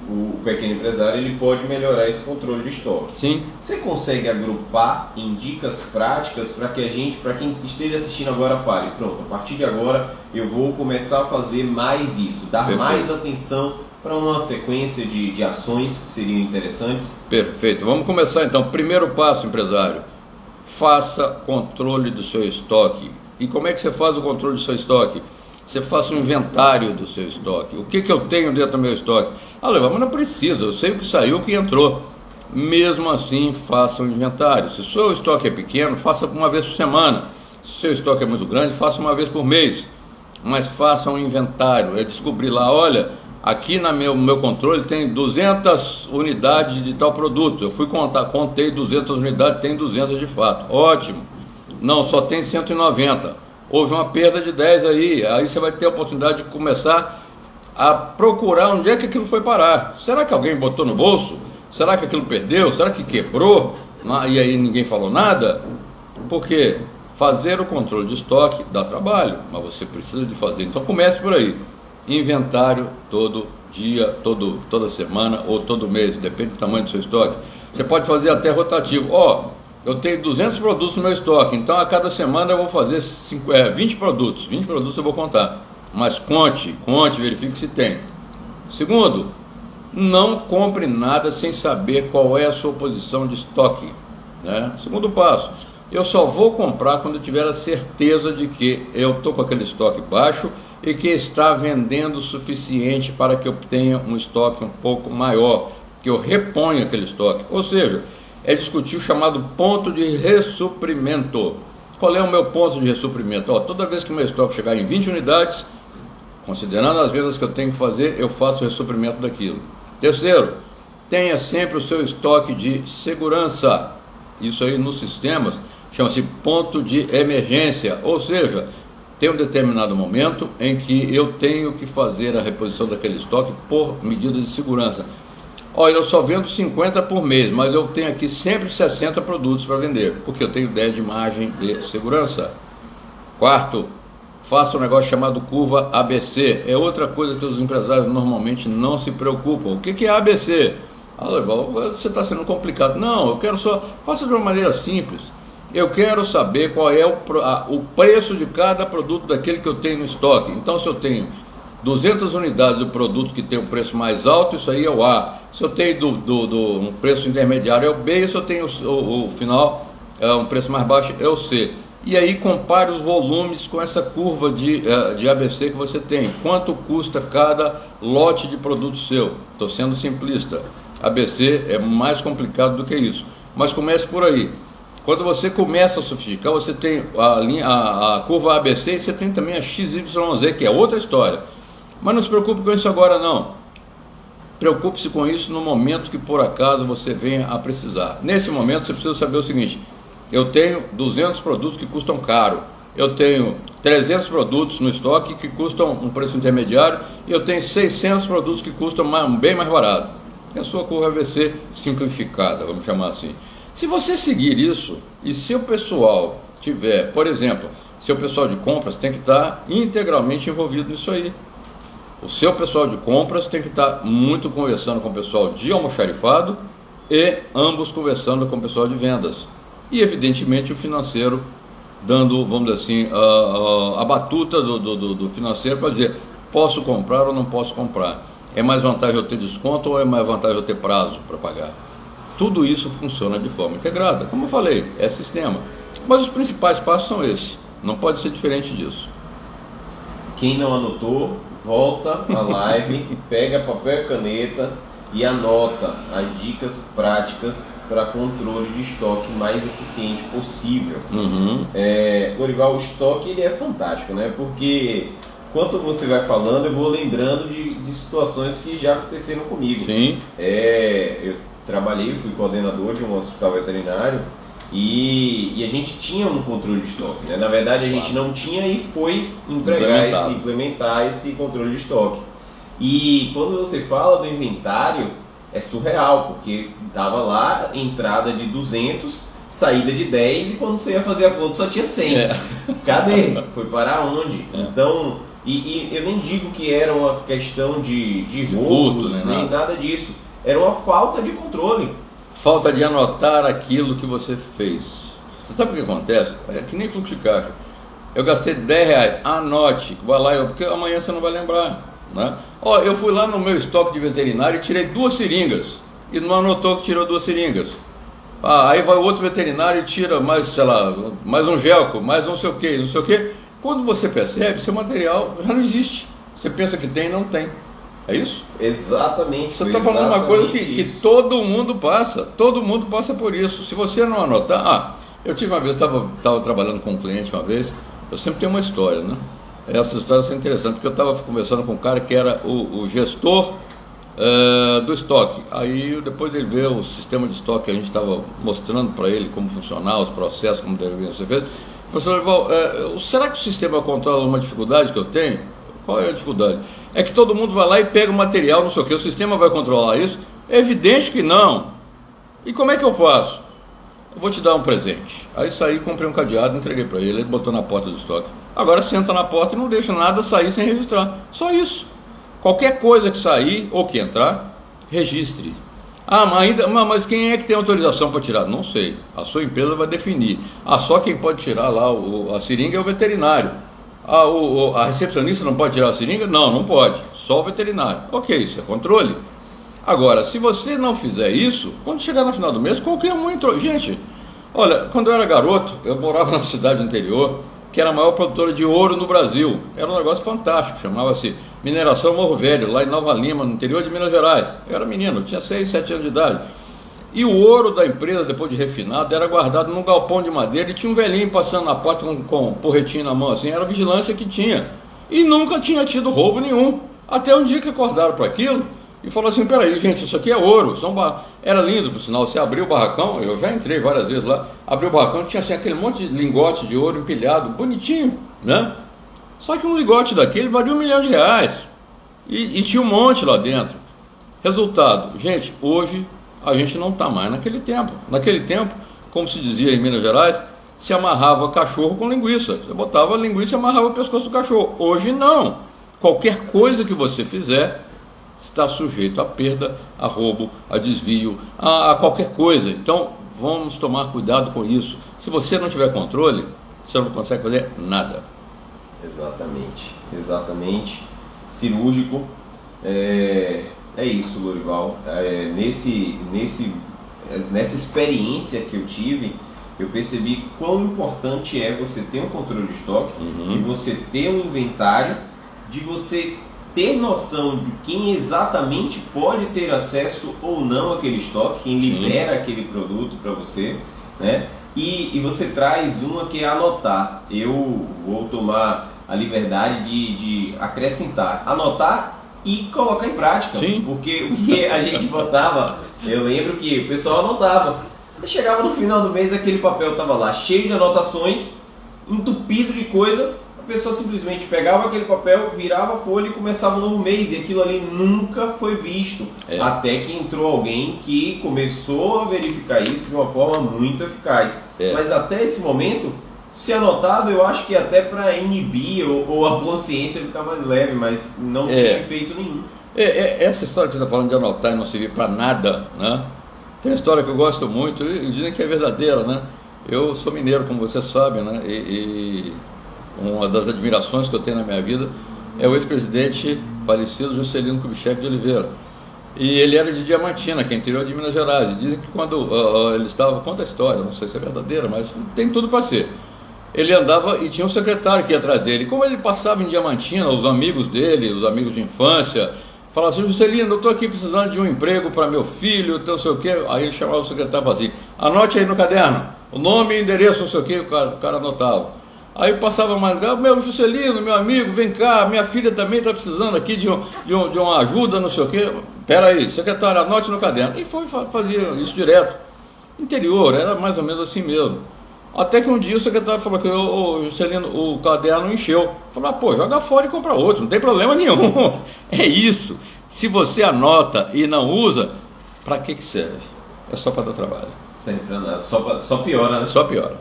o pequeno empresário, ele pode melhorar esse controle de estoque. Sim. Você consegue agrupar em dicas práticas para quem esteja assistindo agora, fale, pronto, a partir de agora eu vou começar a fazer mais isso, dar Perfeito. Mais atenção para uma sequência de ações que seriam interessantes? Perfeito. Vamos começar então. Primeiro passo, empresário. Faça controle do seu estoque. E como é que você faz o controle do seu estoque? Você faça um inventário do seu estoque. O que eu tenho dentro do meu estoque? Mas não precisa, eu sei o que saiu, o que entrou. Mesmo assim, faça um inventário. Se o seu estoque é pequeno, faça uma vez por semana. Se o seu estoque é muito grande, faça uma vez por mês. Mas faça um inventário. É descobrir lá, olha, aqui no meu controle tem 200 unidades de tal produto. Eu fui contar, contei 200 unidades, tem 200 de fato. Ótimo. Não, só tem 190. Houve uma perda de 10 aí você vai ter a oportunidade de começar a procurar onde é que aquilo foi parar. Será que alguém botou no bolso? Será que aquilo perdeu? Será que quebrou? E aí ninguém falou nada? Porque fazer o controle de estoque dá trabalho, mas você precisa de fazer. Então comece por aí. Inventário todo dia, toda semana ou todo mês, depende do tamanho do seu estoque. Você pode fazer até rotativo. Eu tenho 200 produtos no meu estoque, então a cada semana eu vou fazer 20 produtos. 20 produtos eu vou contar. Mas conte, verifique se tem. Segundo, não compre nada sem saber qual é a sua posição de estoque, né? Segundo passo, eu só vou comprar quando eu tiver a certeza de que eu estou com aquele estoque baixo e que está vendendo o suficiente para que eu tenha um estoque um pouco maior, que eu reponha aquele estoque. Ou seja, é discutir o chamado ponto de ressuprimento. Qual é o meu ponto de ressuprimento? Toda vez que o meu estoque chegar em 20 unidades, considerando as vendas que eu tenho que fazer, eu faço o ressuprimento daquilo. Terceiro, tenha sempre o seu estoque de segurança. Isso aí nos sistemas chama-se ponto de emergência. Ou seja, tem um determinado momento em que eu tenho que fazer a reposição daquele estoque por medida de segurança. Eu só vendo 50 por mês, mas eu tenho aqui sempre 60 produtos para vender, porque eu tenho 10 de margem de segurança. Quarto, faça um negócio chamado curva ABC. É outra coisa que os empresários normalmente não se preocupam. O que é ABC? Você está sendo complicado. Não, eu quero só... Faça de uma maneira simples. Eu quero saber qual é o preço de cada produto daquele que eu tenho no estoque. Então, se eu tenho 200 unidades do produto que tem um preço mais alto, isso aí é o A. Se eu tenho um preço intermediário, é o B. E se eu tenho o final, um preço mais baixo, é o C. E aí compare os volumes com essa curva de ABC que você tem. Quanto custa cada lote de produto seu? Estou sendo simplista. ABC é mais complicado do que isso. Mas comece por aí. Quando você começa a sofisticar, você tem a curva ABC e você tem também a XYZ, que é outra história. Mas não se preocupe com isso agora não. Preocupe-se com isso no momento que por acaso você venha a precisar. Nesse momento você precisa saber o seguinte: eu tenho 200 produtos que custam caro, eu tenho 300 produtos no estoque que custam um preço intermediário e eu tenho 600 produtos que custam bem mais barato. É a sua curva ABC simplificada, vamos chamar assim. Se você seguir isso e se o pessoal tiver, por exemplo, seu pessoal de compras tem que estar integralmente envolvido nisso aí. O seu pessoal de compras tem que estar muito conversando com o pessoal de almoxarifado e ambos conversando com o pessoal de vendas. E, evidentemente, o financeiro dando, vamos dizer assim, a batuta do financeiro para dizer, posso comprar ou não posso comprar. É mais vantagem eu ter desconto ou é mais vantagem eu ter prazo para pagar? Tudo isso funciona de forma integrada. Como eu falei, é sistema. Mas os principais passos são esses. Não pode ser diferente disso. Quem não anotou, volta à live, pega papel e caneta e anota as dicas práticas para controle de estoque mais eficiente possível. Lorival, o estoque ele é fantástico, né? Porque enquanto você vai falando, eu vou lembrando de situações que já aconteceram comigo. Sim. Eu trabalhei, fui coordenador de um hospital veterinário e a gente tinha um controle de estoque, né? Na verdade, a gente não tinha e foi implementar esse controle de estoque. E quando você fala do inventário, é surreal, porque dava lá entrada de 200, saída de 10 e quando você ia fazer a conta só tinha 100. Cadê? Foi para onde? Então, e eu nem digo que era uma questão de roubos, nem nada disso. Era uma falta de controle. Falta de anotar aquilo que você fez. Você sabe o que acontece? É que nem fluxo de caixa. Eu gastei R$10, anote, vai lá, porque amanhã você não vai lembrar. Né? Eu fui lá no meu estoque de veterinário e tirei 2 seringas. E não anotou que tirou 2 seringas. Aí vai outro veterinário e tira mais, sei lá, mais um gelco, mais não sei o que, não sei o que. Quando você percebe, seu material já não existe. Você pensa que tem e não tem. É isso? Exatamente. Você está falando uma coisa que todo mundo passa por isso. Se você não anotar... eu tive uma vez, estava trabalhando com um cliente uma vez, eu sempre tenho uma história, né? Essa história é interessante, porque eu estava conversando com um cara que era o gestor do estoque. Aí, depois dele ver o sistema de estoque, a gente estava mostrando para ele como funcionar, os processos, como deveriam ser feitos. Professor Lorival, será que o sistema controla uma dificuldade que eu tenho? Qual é a dificuldade? É que todo mundo vai lá e pega o material, não sei o que, o sistema vai controlar isso? É evidente que não. E como é que eu faço? Eu vou te dar um presente. Aí saí, comprei um cadeado, entreguei para ele, ele botou na porta do estoque. Agora senta na porta e não deixa nada sair sem registrar. Só isso. Qualquer coisa que sair ou que entrar, registre. Mas quem é que tem autorização para tirar? Não sei. A sua empresa vai definir. Só quem pode tirar lá a seringa é o veterinário. A recepcionista não pode tirar a seringa? Não pode. Só o veterinário. Ok, isso é controle. Agora, se você não fizer isso, quando chegar no final do mês, qualquer um entrou. Gente, olha, quando eu era garoto, eu morava na cidade interior, que era a maior produtora de ouro no Brasil. Era um negócio fantástico, chamava-se Mineração Morro Velho, lá em Nova Lima, no interior de Minas Gerais. Eu era menino, tinha 6, 7 anos de idade. E o ouro da empresa, depois de refinado, era guardado num galpão de madeira e tinha um velhinho passando na porta com um porretinho na mão assim, era a vigilância que tinha. E nunca tinha tido roubo nenhum. Até um dia que acordaram para aquilo e falou assim, peraí gente, isso aqui é ouro. Era lindo, por sinal, você abriu o barracão, eu já entrei várias vezes lá, abriu o barracão, tinha assim, aquele monte de lingote de ouro empilhado, bonitinho, né? Só que um lingote daquele valia R$1 milhão. E tinha um monte lá dentro. Resultado, gente, hoje a gente não está mais naquele tempo. Naquele tempo, como se dizia em Minas Gerais, se amarrava cachorro com linguiça. Você botava a linguiça e amarrava o pescoço do cachorro. Hoje não. Qualquer coisa que você fizer está sujeito a perda, a roubo, a desvio, a qualquer coisa. Então, vamos tomar cuidado com isso. Se você não tiver controle, você não consegue fazer nada. Exatamente. Cirúrgico. É isso, Lorival. Nessa experiência que eu tive, eu percebi quão importante é você ter um controle de estoque e você ter um inventário, de você ter noção de quem exatamente pode ter acesso ou não àquele estoque, quem libera aquele produto para você, né? E você traz uma que é anotar. Eu vou tomar a liberdade de acrescentar, anotar e colocar em prática. Porque o que a gente botava, eu lembro que o pessoal anotava. Chegava no final do mês, aquele papel estava lá cheio de anotações, entupido de coisa. A pessoa simplesmente pegava aquele papel, virava a folha e começava um novo mês. E aquilo ali nunca foi visto. Até que entrou alguém que começou a verificar isso de uma forma muito eficaz. Mas até esse momento, Se anotava, eu acho que até para inibir ou a consciência ficar mais leve, mas não tinha efeito nenhum. Essa história que você está falando de anotar e não servir para nada, né? Tem uma história que eu gosto muito e dizem que é verdadeira, né? Eu sou mineiro, como você sabe, né? E uma das admirações que eu tenho na minha vida é o ex-presidente falecido Juscelino Kubitschek de Oliveira. E ele era de Diamantina, que é interior de Minas Gerais. E dizem que quando ele estava, conta a história, não sei se é verdadeira, mas tem tudo para ser. Ele andava e tinha um secretário que ia atrás dele. Como ele passava em Diamantina, os amigos dele, os amigos de infância, falavam assim: Juscelino, eu estou aqui precisando de um emprego para meu filho, não sei o quê. Aí ele chamava o secretário e falava assim: anote aí no caderno, o nome e endereço, não sei o quê, o cara anotava. Aí passava mais, meu Juscelino, meu amigo, vem cá, minha filha também está precisando aqui de uma ajuda, não sei o quê. Pera aí, secretário, anote no caderno. E fazia isso direto. Interior, era mais ou menos assim mesmo. Até que um dia o secretário falou que o Juscelino, o caderno encheu. Falou, pô, joga fora e compra outro, não tem problema nenhum. É isso. Se você anota e não usa, para que serve? É só para dar trabalho. Serve para nada, só piora, né? Só piora.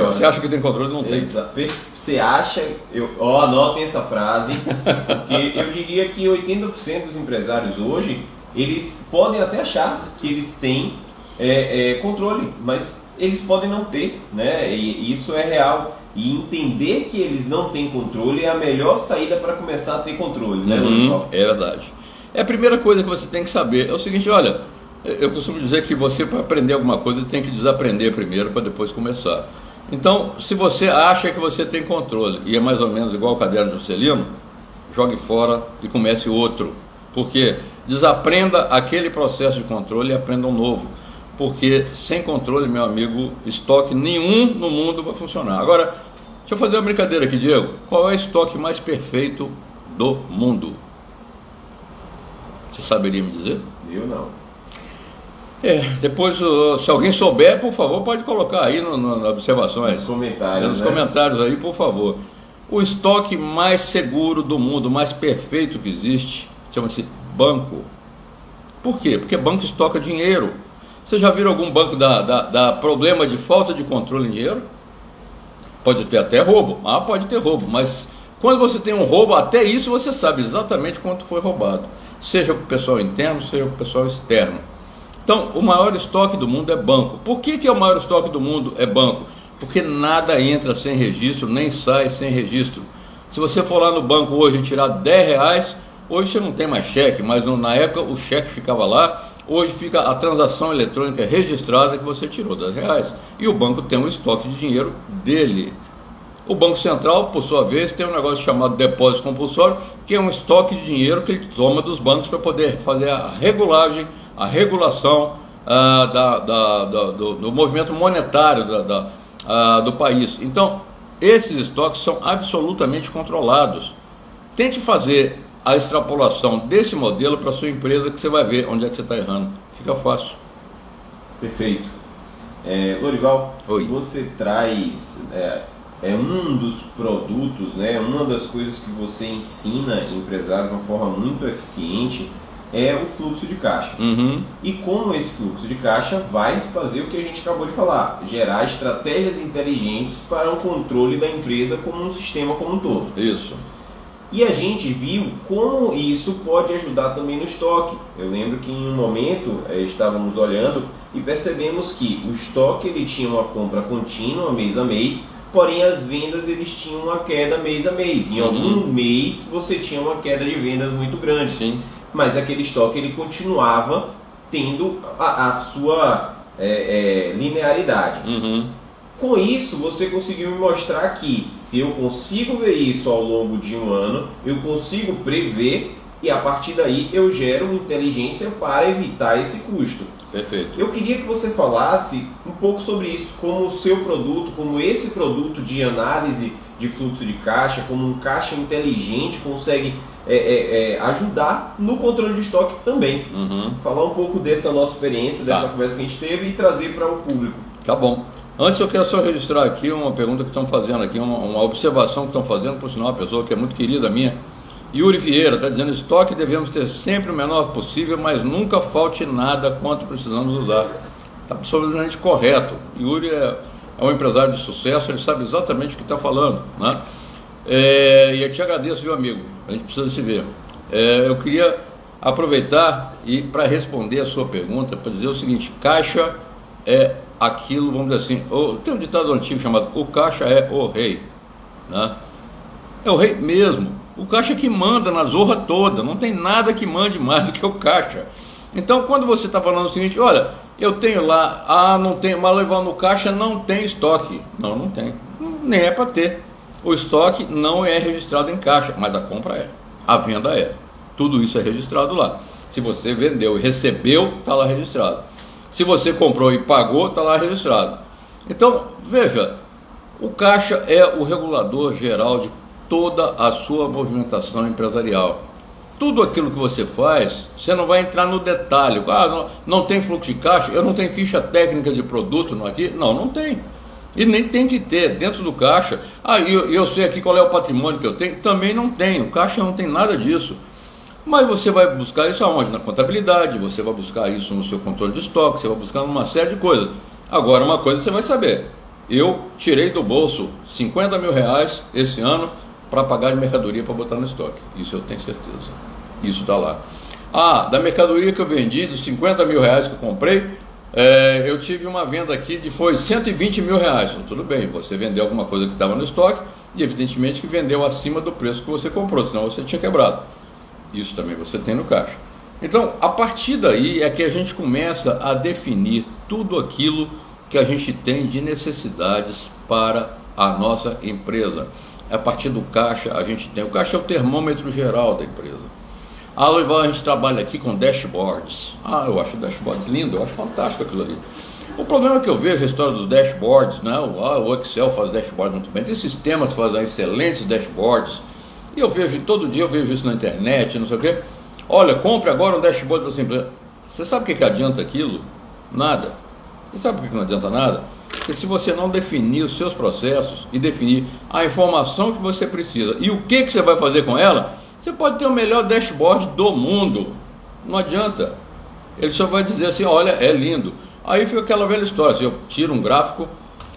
Você acha que tem controle? Não tem. Você acha, anotem essa frase, porque eu diria que 80% dos empresários hoje, eles podem até achar que eles têm controle, mas eles podem não ter, né? E isso é real. E entender que eles não têm controle é a melhor saída para começar a ter controle, né, Lorival? É verdade. É a primeira coisa que você tem que saber. É o seguinte, olha, eu costumo dizer que você, para aprender alguma coisa, tem que desaprender primeiro para depois começar. Então, se você acha que você tem controle e é mais ou menos igual o caderno de Juscelino, jogue fora e comece outro. Porque desaprenda aquele processo de controle e aprenda um novo. Porque sem controle, meu amigo, estoque nenhum no mundo vai funcionar. Agora, deixa eu fazer uma brincadeira aqui, Diego. Qual é o estoque mais perfeito do mundo? Você saberia me dizer? Eu não. Depois, se alguém souber, por favor, pode colocar aí nas observações. Nos comentários. Nos comentários aí, por favor. O estoque mais seguro do mundo, mais perfeito que existe, chama-se banco. Por quê? Porque banco estoca dinheiro. Você já viu algum banco dar problema de falta de controle em dinheiro? Pode ter até roubo. Pode ter roubo, mas quando você tem um roubo, até isso você sabe exatamente quanto foi roubado. Seja para o pessoal interno, seja para o pessoal externo. Então, o maior estoque do mundo é banco. Por que é o maior estoque do mundo é banco? Porque nada entra sem registro, nem sai sem registro. Se você for lá no banco hoje e tirar R$10, hoje você não tem mais cheque, mas na época o cheque ficava lá. Hoje fica a transação eletrônica registrada que você tirou R$10. E o banco tem um estoque de dinheiro dele. O Banco Central, por sua vez, tem um negócio chamado depósito compulsório, que é um estoque de dinheiro que ele toma dos bancos para poder fazer a regulagem, a regulação do movimento monetário do país. Então, esses estoques são absolutamente controlados. Tente fazer a extrapolação desse modelo para a sua empresa, que você vai ver onde é que você está errando. Fica fácil. Perfeito. Lorival, Oi. Você traz um dos produtos, né, uma das coisas que você ensina empresários de uma forma muito eficiente é o fluxo de caixa. Uhum. E como esse fluxo de caixa vai fazer o que a gente acabou de falar, gerar estratégias inteligentes para o controle da empresa como um sistema como um todo. Isso. E a gente viu como isso pode ajudar também no estoque. Eu lembro que em um momento estávamos olhando e percebemos que o estoque ele tinha uma compra contínua mês a mês, porém as vendas eles tinham uma queda mês a mês. Em algum mês você tinha uma queda de vendas muito grande. Sim. Mas aquele estoque ele continuava tendo a sua linearidade. Uhum. Com isso, você conseguiu me mostrar que se eu consigo ver isso ao longo de um ano, eu consigo prever e a partir daí eu gero inteligência para evitar esse custo. Perfeito. Eu queria que você falasse um pouco sobre isso, como o seu produto, como esse produto de análise de fluxo de caixa, como um caixa inteligente consegue ajudar no controle de estoque também. Uhum. Falar um pouco dessa nossa experiência, dessa conversa que a gente teve e trazer para o público. Tá bom. Antes eu quero só registrar aqui uma pergunta que estão fazendo aqui, uma observação que estão fazendo, por sinal, uma pessoa que é muito querida minha. Yuri Vieira está dizendo: estoque devemos ter sempre o menor possível, mas nunca falte nada quanto precisamos usar. Está absolutamente correto. Yuri é é um empresário de sucesso, ele sabe exatamente o que está falando, né? E eu te agradeço, viu, amigo? A gente precisa se ver. Eu queria aproveitar e para responder a sua pergunta, para dizer o seguinte: caixa é aquilo, vamos dizer assim, tem um ditado antigo chamado o caixa é o rei, né? É o rei mesmo. O caixa que manda na zorra toda, não tem nada que mande mais do que o caixa. Então, quando você está falando o seguinte, olha, eu tenho lá, não tem, mas levar no caixa não tem estoque. Não tem, nem é para ter. O estoque não é registrado em caixa, mas a compra é, a venda é. Tudo isso é registrado lá. Se você vendeu e recebeu, está lá registrado. Se você comprou e pagou, está lá registrado. Então, veja, o caixa é o regulador geral de toda a sua movimentação empresarial. Tudo aquilo que você faz, você não vai entrar no detalhe. Não tem fluxo de caixa, eu não tenho ficha técnica de produto aqui. Não tem. E nem tem que ter dentro do caixa. Eu sei aqui qual é o patrimônio que eu tenho. Também não tem. O caixa não tem nada disso. Mas você vai buscar isso aonde? Na contabilidade, você vai buscar isso no seu controle de estoque, você vai buscar numa série de coisas. Agora, uma coisa você vai saber. Eu tirei do bolso 50 mil reais esse ano para pagar de mercadoria para botar no estoque. Isso eu tenho certeza. Isso está lá. Da mercadoria que eu vendi, dos 50 mil reais que eu comprei, eu tive uma venda aqui foi 120 mil reais. Então, tudo bem, você vendeu alguma coisa que estava no estoque e evidentemente que vendeu acima do preço que você comprou, senão você tinha quebrado. Isso também você tem no caixa. Então, a partir daí é que a gente começa a definir tudo aquilo que a gente tem de necessidades para a nossa empresa. A partir do caixa, a gente tem. O caixa é o termômetro geral da empresa. A gente trabalha aqui com dashboards. Eu acho dashboards lindo, eu acho fantástico aquilo ali. O problema é que eu vejo a história dos dashboards, né? O Excel faz dashboards muito bem, tem sistemas que fazem excelentes dashboards. E eu vejo, todo dia eu vejo isso na internet, não sei o quê. Olha, compre agora um dashboard para sua empresa. Você sabe o que adianta aquilo? Nada. Você sabe por que não adianta nada? Porque se você não definir os seus processos e definir a informação que você precisa e o que você vai fazer com ela, você pode ter o melhor dashboard do mundo. Não adianta. Ele só vai dizer assim, olha, é lindo. Aí fica aquela velha história, assim, eu tiro um gráfico,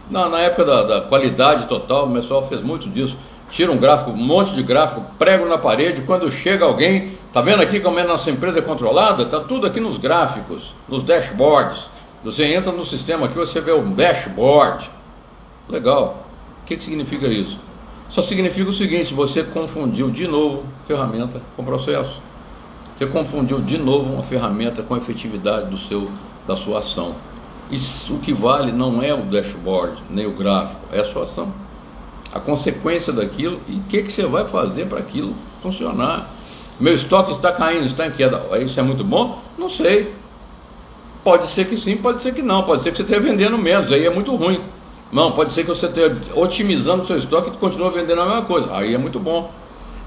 na época da qualidade total, o pessoal fez muito disso. Tira um gráfico, um monte de gráfico, prego na parede, quando chega alguém, tá vendo aqui como a nossa empresa é controlada? Tá tudo aqui nos gráficos, nos dashboards. Você entra no sistema aqui, você vê o dashboard. Legal. O que significa isso? Só significa o seguinte: você confundiu de novo ferramenta com processo. Você confundiu de novo uma ferramenta com a efetividade da sua ação. O que vale não é o dashboard, nem o gráfico, é a sua ação. A consequência daquilo e o que você vai fazer para aquilo funcionar. Meu estoque está caindo, está em queda. Isso é muito bom? Não sei. Pode ser que sim, pode ser que não. Pode ser que você esteja vendendo menos, aí é muito ruim. Não, pode ser que você esteja otimizando o seu estoque e continua vendendo a mesma coisa, aí é muito bom.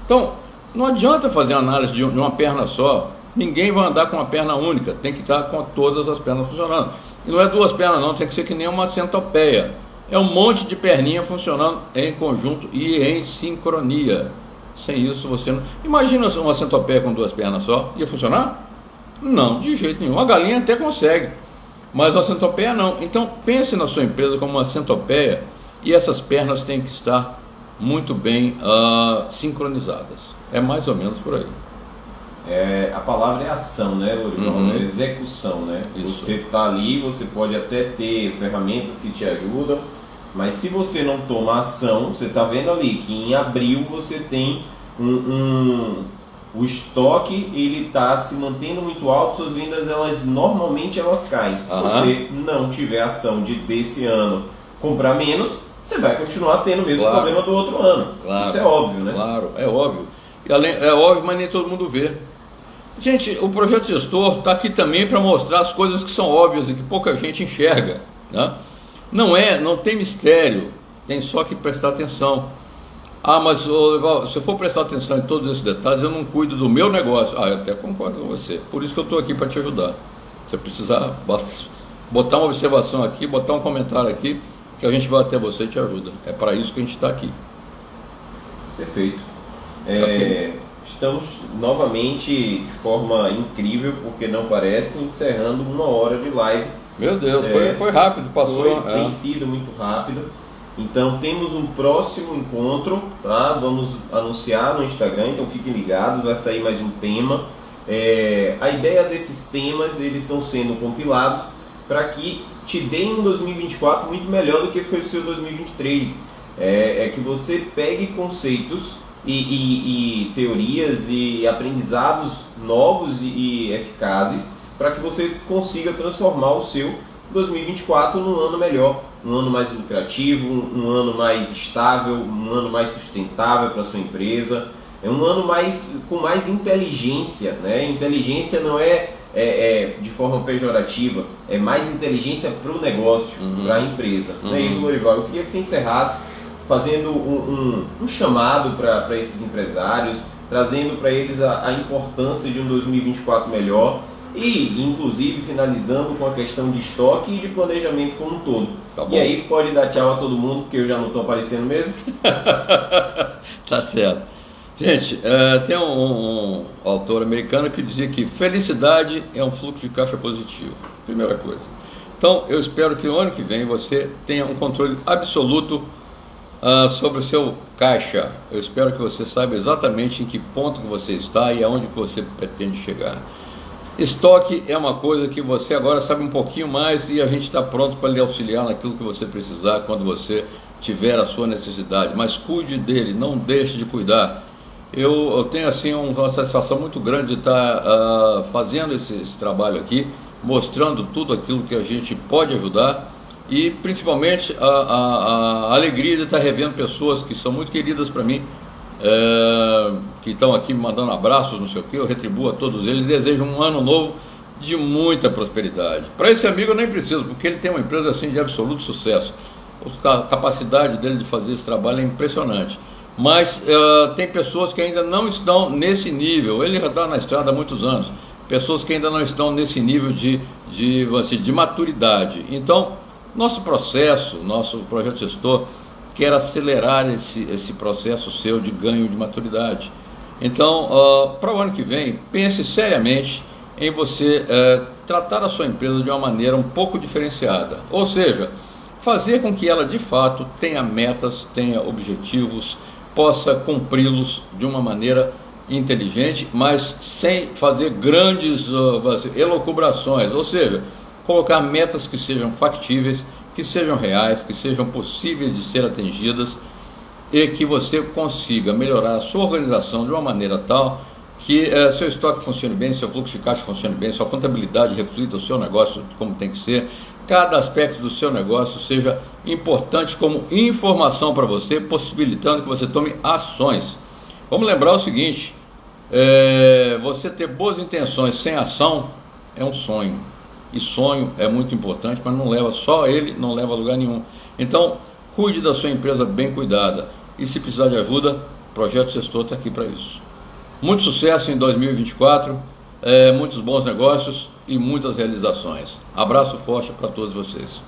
Então, não adianta fazer análise de uma perna só. Ninguém vai andar com uma perna única, tem que estar com todas as pernas funcionando. E não é duas pernas não, tem que ser que nem uma centopeia. É um monte de perninha funcionando em conjunto e em sincronia. Sem isso você não... Imagina uma centopeia com duas pernas só, ia funcionar? Não, de jeito nenhum. A galinha até consegue, mas a centopeia não. Então pense na sua empresa como uma centopeia e essas pernas têm que estar muito bem sincronizadas. É mais ou menos por aí. A palavra é ação, né, Lourival? É execução, né? Isso. Você está ali, você pode até ter ferramentas que te ajudam, mas se você não toma ação, você está vendo ali que em abril você tem o estoque, ele está se mantendo muito alto, suas vendas normalmente elas caem. Se você não tiver ação desse ano comprar menos, você vai continuar tendo o mesmo problema do outro ano. Claro. Isso é óbvio, né? Claro, é óbvio. É óbvio, mas nem todo mundo vê. Gente, o projeto gestor está aqui também para mostrar as coisas que são óbvias e que pouca gente enxerga, né? Não tem mistério, tem só que prestar atenção. Mas se eu for prestar atenção em todos esses detalhes, eu não cuido do meu negócio. Eu até concordo com você. Por isso que eu estou aqui para te ajudar. Se você precisar, basta botar uma observação aqui, botar um comentário aqui, que a gente vai até você e te ajuda. É para isso que a gente está aqui. Perfeito. Estamos novamente de forma incrível, porque não parece, encerrando 1 hora de live Meu Deus, foi rápido, passou. Tem sido muito rápido. Então temos um próximo encontro, tá? Vamos anunciar no Instagram, então fiquem ligados, vai sair mais um tema. A ideia desses temas, eles estão sendo compilados para que te deem um 2024 muito melhor do que foi o seu 2023. É que você pegue conceitos e teorias e aprendizados novos e eficazes para que você consiga transformar o seu 2024 num ano melhor, um ano mais lucrativo, um ano mais estável, um ano mais sustentável para a sua empresa, um ano com mais inteligência, né? Inteligência não é de forma pejorativa, é mais inteligência para o negócio, para a empresa. Não é isso, Lorival? Eu queria que você encerrasse fazendo um chamado para esses empresários, trazendo para eles a importância de um 2024 melhor e, inclusive, finalizando com a questão de estoque e de planejamento como um todo. Tá, e aí pode dar tchau a todo mundo, porque eu já não estou aparecendo mesmo. Tá certo. Gente, tem um autor americano que dizia que felicidade é um fluxo de caixa positivo. Primeira coisa. Então, eu espero que o ano que vem você tenha um controle absoluto sobre o seu caixa. Eu espero que você saiba exatamente em que ponto que você está e aonde que você pretende chegar. Estoque é uma coisa que você agora sabe um pouquinho mais e a gente está pronto para lhe auxiliar naquilo que você precisar quando você tiver a sua necessidade. Mas cuide dele, não deixe de cuidar. Eu tenho assim uma satisfação muito grande de estar fazendo esse trabalho aqui, mostrando tudo aquilo que a gente pode ajudar e principalmente a alegria de estar revendo pessoas que são muito queridas para mim, que estão aqui me mandando abraços, não sei o que, eu retribuo a todos eles, desejo um ano novo de muita prosperidade. Para esse amigo eu nem preciso, porque ele tem uma empresa assim de absoluto sucesso, a capacidade dele de fazer esse trabalho é impressionante. Mas tem pessoas que ainda não estão nesse nível, ele já está na estrada há muitos anos, pessoas que ainda não estão nesse nível de maturidade. Então, nosso processo, nosso projeto gestor, quer acelerar esse processo seu de ganho de maturidade. Então, para o ano que vem, pense seriamente em você tratar a sua empresa de uma maneira um pouco diferenciada. Ou seja, fazer com que ela de fato tenha metas, tenha objetivos, possa cumpri-los de uma maneira inteligente, mas sem fazer grandes elucubrações. Ou seja, colocar metas que sejam factíveis, que sejam reais, que sejam possíveis de ser atingidas e que você consiga melhorar a sua organização de uma maneira tal que seu estoque funcione bem, seu fluxo de caixa funcione bem, sua contabilidade reflita o seu negócio como tem que ser, cada aspecto do seu negócio seja importante como informação para você, possibilitando que você tome ações. Vamos lembrar o seguinte, você ter boas intenções sem ação é um sonho. E sonho é muito importante, mas não leva só ele, não leva a lugar nenhum. Então, cuide da sua empresa bem cuidada. E se precisar de ajuda, o Projeto Gestor está aqui para isso. Muito sucesso em 2024, muitos bons negócios e muitas realizações. Abraço forte para todos vocês.